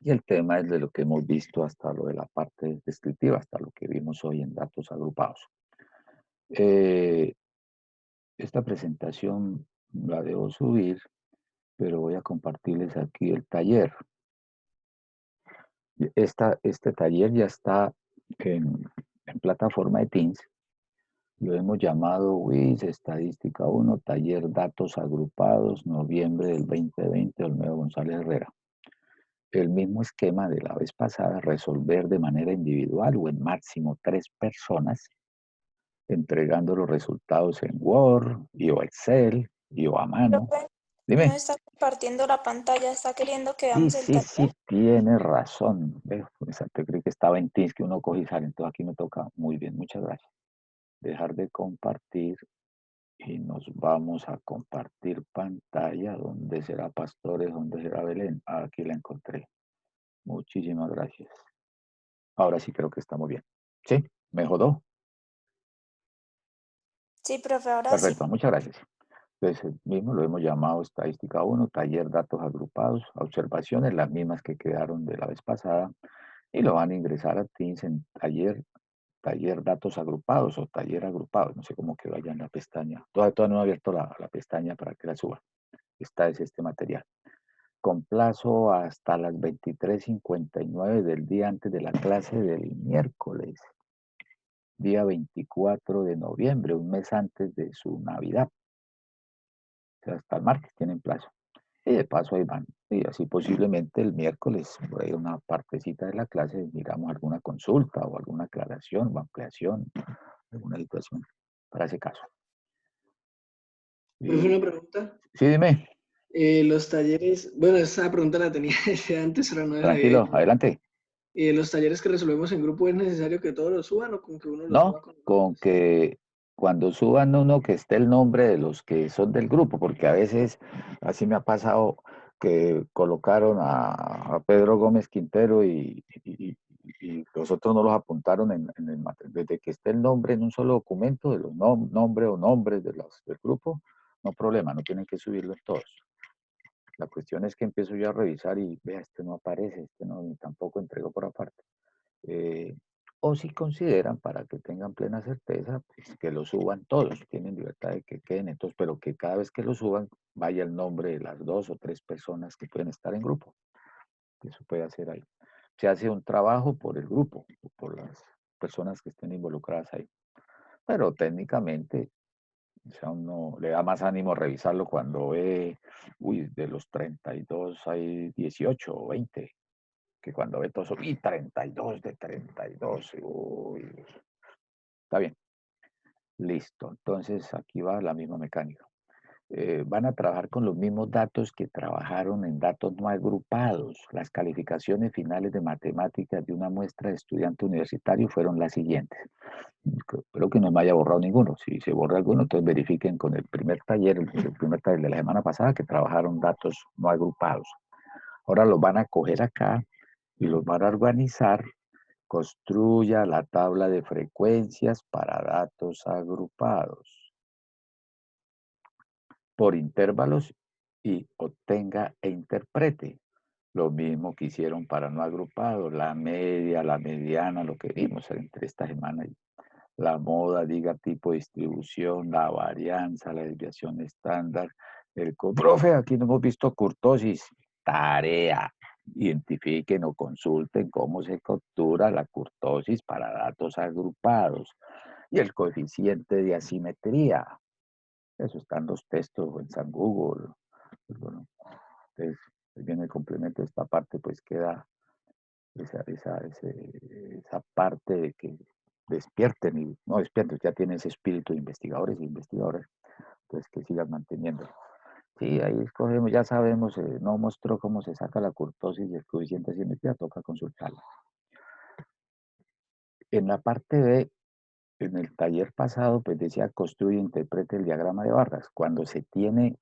Y el tema es de lo que hemos visto hasta lo de la parte descriptiva, hasta lo que vimos hoy en datos agrupados. Esta presentación la debo subir, pero voy a compartirles aquí el taller. Este taller ya está en plataforma de Teams. Lo hemos llamado WIS Estadística 1, Taller Datos Agrupados, noviembre del 2020, Olmedo González Herrera. El mismo esquema de la vez pasada, resolver de manera individual o en máximo 3 personas, entregando los resultados en Word, y o Excel, y o a mano. Profe, Dime. no está compartiendo la pantalla, está queriendo que Sí, veamos el sí, taller. sí, tienes razón. Te creí que estaba en Teams, que uno coge y sale. Entonces aquí me toca. Muy bien, muchas gracias. Dejar de compartir y nos vamos a compartir pantalla. ¿Dónde será Pastores? ¿Dónde será Belén? Aquí la encontré. Muchísimas gracias. Ahora sí creo que estamos bien. ¿Sí? ¿Me jodó? Sí, profe, ahora Perfecto, sí. muchas gracias. Entonces, mismo lo hemos llamado Estadística 1, Taller Datos Agrupados, observaciones, las mismas que quedaron de la vez pasada, y lo van a ingresar a Teams en Taller Datos Agrupados o Taller Agrupados, no sé cómo quedó allá en la pestaña. Todavía no he abierto la pestaña para que la suba. Esta es este material. Con plazo hasta las 23:59 del día antes de la clase del miércoles, día 24 de noviembre, un mes antes de su Navidad. O sea, hasta el martes tienen plazo. Y de paso ahí van. Y así posiblemente el miércoles, por ahí una partecita de la clase, miramos alguna consulta o alguna aclaración o ampliación alguna situación para ese caso. ¿Profe, una pregunta? Sí, dime. Los talleres, bueno, esa pregunta la tenía desde antes, pero no la había Tranquilo, hecho. adelante. ¿Los talleres que resolvemos en grupo es necesario que todos los suban o con que uno los No, suba con con que cuando suban uno que esté el nombre de los que son del grupo, porque a veces así me ha pasado que colocaron a Pedro Gómez Quintero y los otros no los apuntaron en el material. Desde que esté el nombre en un solo documento de los nombres o nombres de del grupo, no problema, no tienen que subirlo en todos. La cuestión es que empiezo yo a revisar y vea, este no aparece, este no, ni tampoco entregó por aparte. O si consideran, para que tengan plena certeza, pues que lo suban todos, tienen libertad de que queden entonces, pero que cada vez que lo suban vaya el nombre de las 2 o 3 personas que pueden estar en grupo. Eso puede hacer ahí. Se hace un trabajo por el grupo, por las personas que estén involucradas ahí. Pero técnicamente, o sea, uno le da más ánimo revisarlo cuando ve, uy, de los 32 hay 18 o 20, que cuando ve todo eso, y 32 de 32, uy, está bien. Listo, entonces aquí va la misma mecánica. Van a trabajar con los mismos datos que trabajaron en datos no agrupados. Las calificaciones finales de matemáticas de una muestra de estudiante universitario fueron las siguientes. Espero que no me haya borrado ninguno. Si se borra alguno, entonces verifiquen con el primer taller de la semana pasada que trabajaron datos no agrupados. Ahora los van a coger acá y los van a organizar. Construya la tabla de frecuencias para datos agrupados por intervalos y obtenga e interprete. Lo mismo que hicieron para no agrupados, la media, la mediana, lo que vimos entre esta semana. La moda, diga tipo de distribución, la varianza, la desviación estándar. Profe, aquí no hemos visto kurtosis. Tarea. Identifiquen o consulten cómo se captura la kurtosis para datos agrupados y el coeficiente de asimetría. Eso está en los textos o en San Google. Pues bueno, entonces, viene el complemento de esta parte, pues queda esa parte de que despierten, y no despierten, ya tienen ese espíritu de investigadores e investigadoras, entonces que sigan manteniendo. Sí, ahí escogemos, ya sabemos, no mostró cómo se saca la kurtosis y el coeficiente de simetría, toca consultarla. En la parte B, en el taller pasado, pues decía construye e interprete el diagrama de barras. Cuando se tiene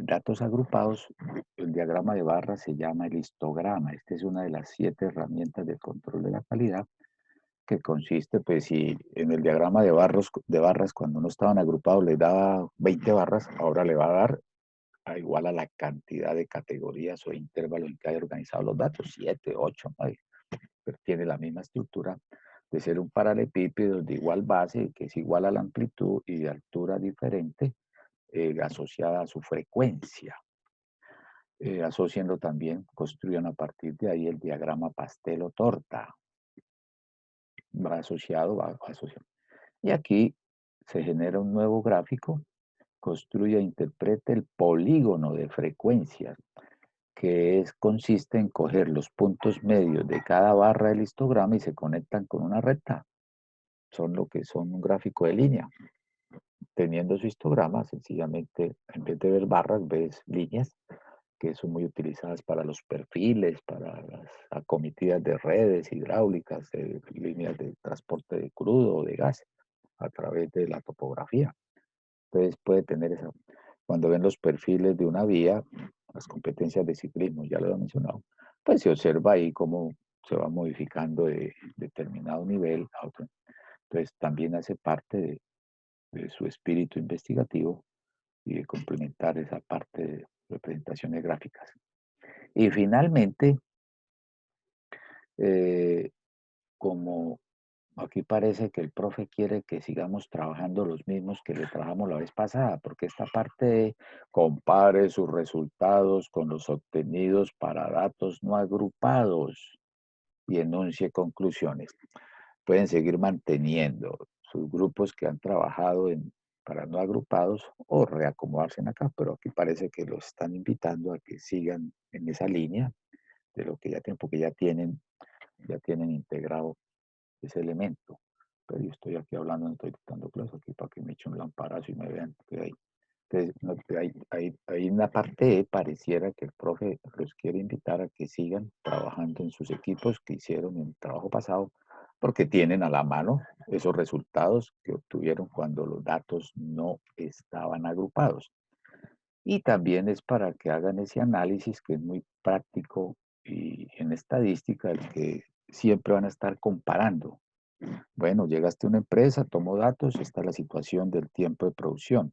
datos agrupados, el diagrama de barras se llama el histograma. Esta es una de las 7 herramientas de control de la calidad, que consiste, pues, si en el diagrama de barras, cuando no estaban agrupados, le daba 20 barras, ahora le va a dar igual a la cantidad de categorías o intervalos en que hay organizados los datos, 7, 8, 9, pero tiene la misma estructura de ser un paralelepípedo de igual base, que es igual a la amplitud y de altura diferente, asociada a su frecuencia. Asociando también, construyan a partir de ahí el diagrama pastel o torta. Va asociado. Y aquí se genera un nuevo gráfico, construye e interprete el polígono de frecuencias, que consiste en coger los puntos medios de cada barra del histograma y se conectan con una recta. Son lo que son un gráfico de línea. Teniendo su histograma, sencillamente, en vez de ver barras, ves líneas, que son muy utilizadas para los perfiles, para las acometidas de redes hidráulicas, líneas de transporte de crudo o de gas, a través de la topografía. Entonces puede tener esa. Cuando ven los perfiles de una vía, las competencias de ciclismo, ya lo he mencionado, pues se observa ahí cómo se va modificando de determinado nivel a otro. Entonces también hace parte de su espíritu investigativo y de complementar esa parte de representaciones gráficas. Y finalmente, como aquí parece que el profe quiere que sigamos trabajando los mismos que le trabajamos la vez pasada, porque esta parte de compare sus resultados con los obtenidos para datos no agrupados y enuncie conclusiones. Pueden seguir manteniendo sus grupos que han trabajado para no agrupados o reacomodarse en acá, pero aquí parece que los están invitando a que sigan en esa línea de lo que ya tienen, porque ya tienen integrado ese elemento. Pero yo estoy aquí hablando, no estoy dictando clases aquí para que me echen un lamparazo y me vean que hay. Entonces, hay una parte, pareciera que el profe los quiere invitar a que sigan trabajando en sus equipos que hicieron en el trabajo pasado, porque tienen a la mano esos resultados que obtuvieron cuando los datos no estaban agrupados. Y también es para que hagan ese análisis que es muy práctico y en estadística, el que siempre van a estar comparando. Bueno, llegaste a una empresa, tomo datos, está la situación del tiempo de producción.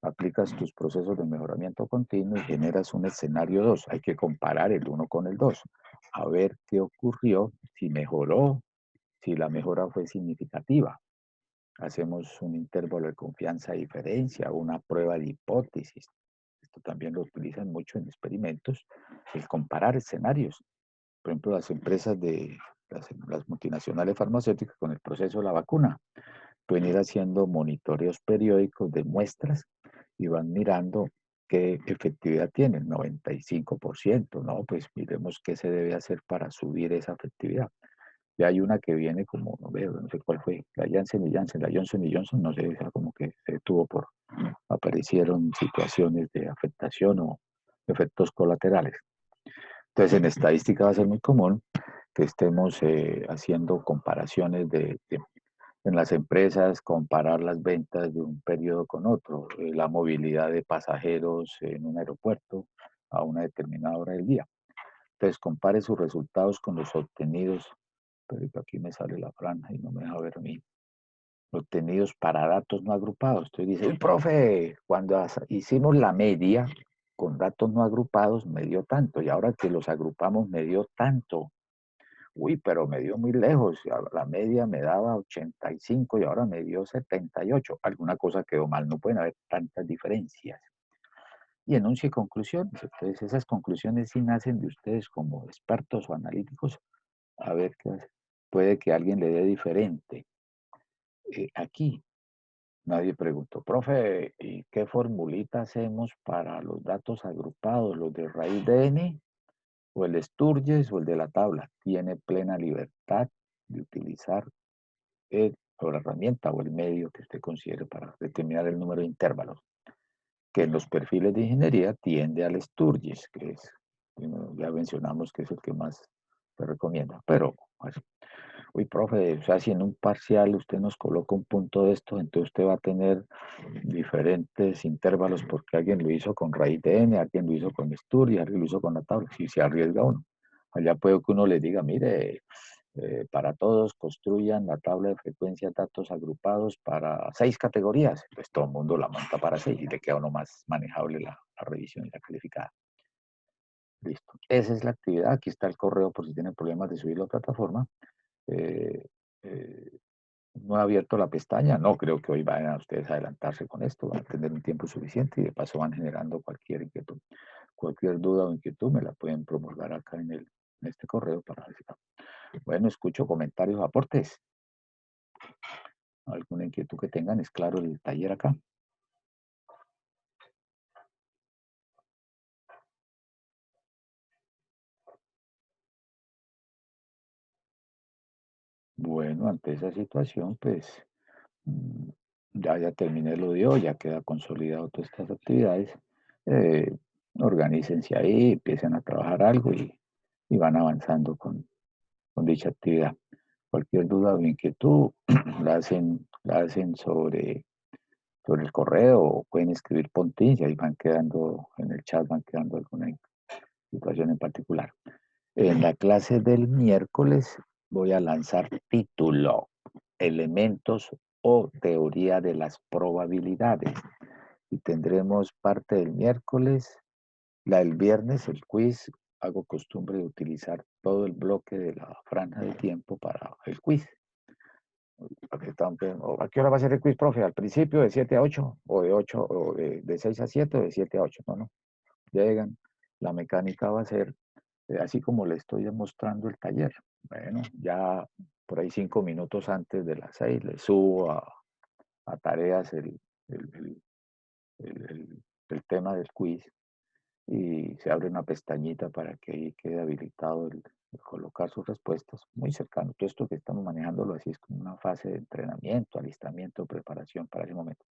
Aplicas tus procesos de mejoramiento continuo y generas un escenario 2. Hay que comparar el 1 con el 2. A ver qué ocurrió, si mejoró, si la mejora fue significativa. Hacemos un intervalo de confianza-diferencia, una prueba de hipótesis. Esto también lo utilizan mucho en experimentos, el comparar escenarios. Por ejemplo, las empresas de las multinacionales farmacéuticas con el proceso de la vacuna pueden ir haciendo monitoreos periódicos de muestras y van mirando qué efectividad tienen, 95%, ¿no? Pues miremos qué se debe hacer para subir esa efectividad. Ya hay una que viene como, no veo, no sé cuál fue, la Janssen y Janssen, la Johnson y Johnson, no sé, o sea, como que se tuvo por, aparecieron situaciones de afectación o efectos colaterales. Entonces, en estadística va a ser muy común que estemos haciendo comparaciones en las empresas, comparar las ventas de un periodo con otro, la movilidad de pasajeros en un aeropuerto a una determinada hora del día. Entonces, compare sus resultados con los obtenidos, pero aquí me sale la franja y no me deja ver a mí, obtenidos para datos no agrupados. Entonces dice, el profe, cuando hicimos la media con datos no agrupados me dio tanto, y ahora que los agrupamos me dio tanto. Uy, pero me dio muy lejos, la media me daba 85 y ahora me dio 78. Alguna cosa quedó mal, no pueden haber tantas diferencias. Y enuncie conclusiones. Entonces esas conclusiones sí nacen de ustedes como expertos o analíticos. A ver qué hace. Puede que alguien le dé diferente. Aquí nadie preguntó, profe, ¿y qué formulita hacemos para los datos agrupados, los de raíz de n, o el Sturges o el de la tabla? Tiene plena libertad de utilizar o la herramienta o el medio que usted considere para determinar el número de intervalos, que en los perfiles de ingeniería tiende al Sturges, que es, ya mencionamos que es el que más se recomienda, pero pues, uy, profe, o sea, si en un parcial usted nos coloca un punto de esto, entonces usted va a tener diferentes intervalos porque alguien lo hizo con raíz de n, alguien lo hizo con Sturges, alguien lo hizo con la tabla, si se arriesga uno. Allá puede que uno le diga, mire, para todos construyan la tabla de frecuencia de datos agrupados para 6 categorías. Entonces todo el mundo la monta para 6 y le queda uno más manejable la revisión y la calificada. Listo. Esa es la actividad. Aquí está el correo por si tienen problemas de subirlo a plataforma. No he abierto la pestaña, no creo que hoy vayan a ustedes a adelantarse con esto, van a tener un tiempo suficiente y de paso van generando cualquier inquietud. Cualquier duda o inquietud me la pueden promulgar acá en este correo para decir. Bueno, escucho comentarios, aportes. Alguna inquietud que tengan, es claro el taller acá. Bueno, ante esa situación, pues ya terminé lo de hoy, ya queda consolidado todas estas actividades. Organícense ahí, empiecen a trabajar algo y van avanzando con dicha actividad. Cualquier duda o inquietud la hacen sobre el correo o pueden escribir Pontín y ahí van quedando, en el chat van quedando alguna situación en particular. En la clase del miércoles voy a lanzar título, elementos o teoría de las probabilidades. Y tendremos parte del miércoles, la del viernes, el quiz. Hago costumbre de utilizar todo el bloque de la franja de tiempo para el quiz. ¿A qué hora va a ser el quiz, profe? ¿Al principio de 7 a 8? ¿O de 8, o de 6 a 7 o de 7 a 8? No. Llegan. La mecánica va a ser así como le estoy demostrando el taller. Bueno, ya por ahí 5 minutos antes de las 6 le subo a tareas el tema del quiz. y se abre una pestañita para que ahí quede habilitado el colocar sus respuestas muy cercano. Todo esto que estamos manejándolo así es como una fase de entrenamiento, alistamiento, preparación para ese momento.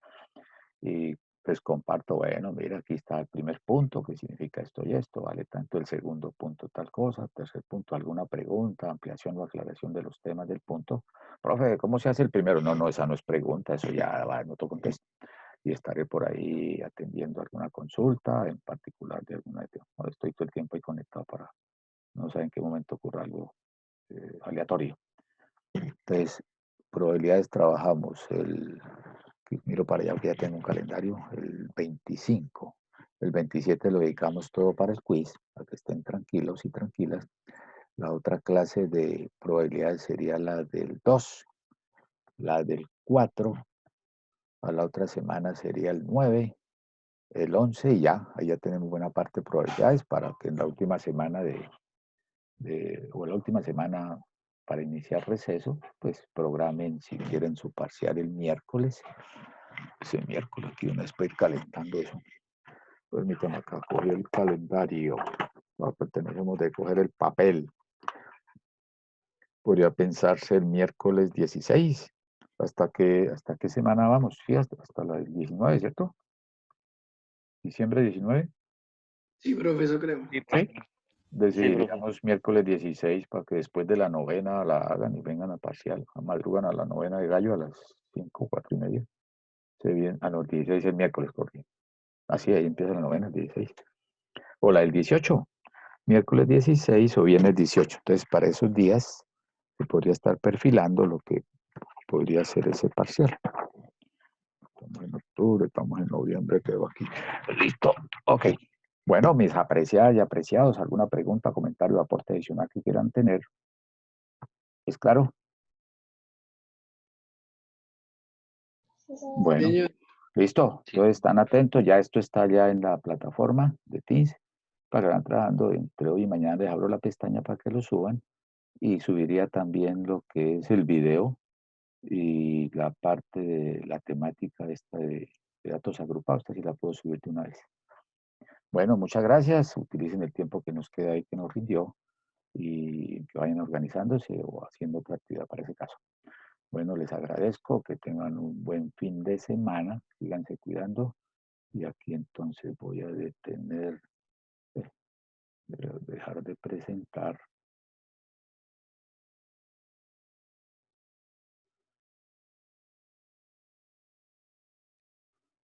Y pues comparto, bueno, mira, aquí está el primer punto, que significa esto y esto, vale tanto, el segundo punto tal cosa, tercer punto alguna pregunta, ampliación o aclaración de los temas del punto. Profe, ¿cómo se hace el primero? No, no, esa no es pregunta, eso ya va en otro contexto. Y estaré por ahí atendiendo alguna consulta, en particular de alguna tema. No estoy todo el tiempo ahí conectado para no sé en qué momento ocurra algo aleatorio. Entonces, probabilidades trabajamos miro para allá que ya tengo un calendario, el 25. El 27 lo dedicamos todo para el quiz, para que estén tranquilos y tranquilas. La otra clase de probabilidades sería la del 2, la del 4, a la otra semana sería el 9, el 11 y ya, ahí ya tenemos buena parte de probabilidades para que en la última semana o la última semana para iniciar receso, pues programen si quieren su parcial el miércoles. Ese miércoles aquí una vez para ir calentando eso. Permítanme acá coger el calendario. Tenemos de coger el papel. Podría pensarse el miércoles 16. ¿Hasta qué semana vamos? Sí, hasta la del 19, ¿cierto? ¿Diciembre 19? Sí, profe, eso creo. ¿Sí? Decidiríamos miércoles 16 para que después de la novena la hagan y vengan a parcial. Madrugan a la novena de gallo a las 5, 4 y media. Se viene, los 16 el miércoles, porque así ahí empieza la novena, el 16. O la del 18, miércoles 16 o viernes 18. Entonces, para esos días se podría estar perfilando lo que podría ser ese parcial. Estamos en octubre, estamos en noviembre, quedó aquí. Listo, ok. Bueno, mis apreciadas y apreciados, ¿alguna pregunta, comentario, aporte adicional que quieran tener? ¿Es claro? Bueno, listo. Entonces están atentos. Ya esto está ya en la plataforma de Teams. Para que van trabajando entre hoy y mañana. Les abro la pestaña para que lo suban. Y subiría también lo que es el video y la parte de la temática esta de datos agrupados. Esta sí la puedo subir de una vez. Bueno, muchas gracias. Utilicen el tiempo que nos queda ahí, que nos rindió, y que vayan organizándose o haciendo otra actividad para ese caso. Bueno, les agradezco, que tengan un buen fin de semana, síganse cuidando, y aquí entonces voy a dejar de presentar.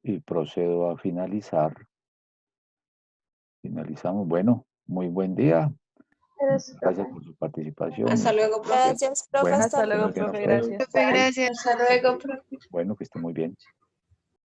Y procedo a finalizar. Finalizamos. Bueno, muy buen día. Gracias por su participación. Hasta luego, profe. Gracias, profe. Bueno, Hasta luego, profe. Gracias. Profe, gracias. Hasta luego, profe. Bueno, que esté muy bien.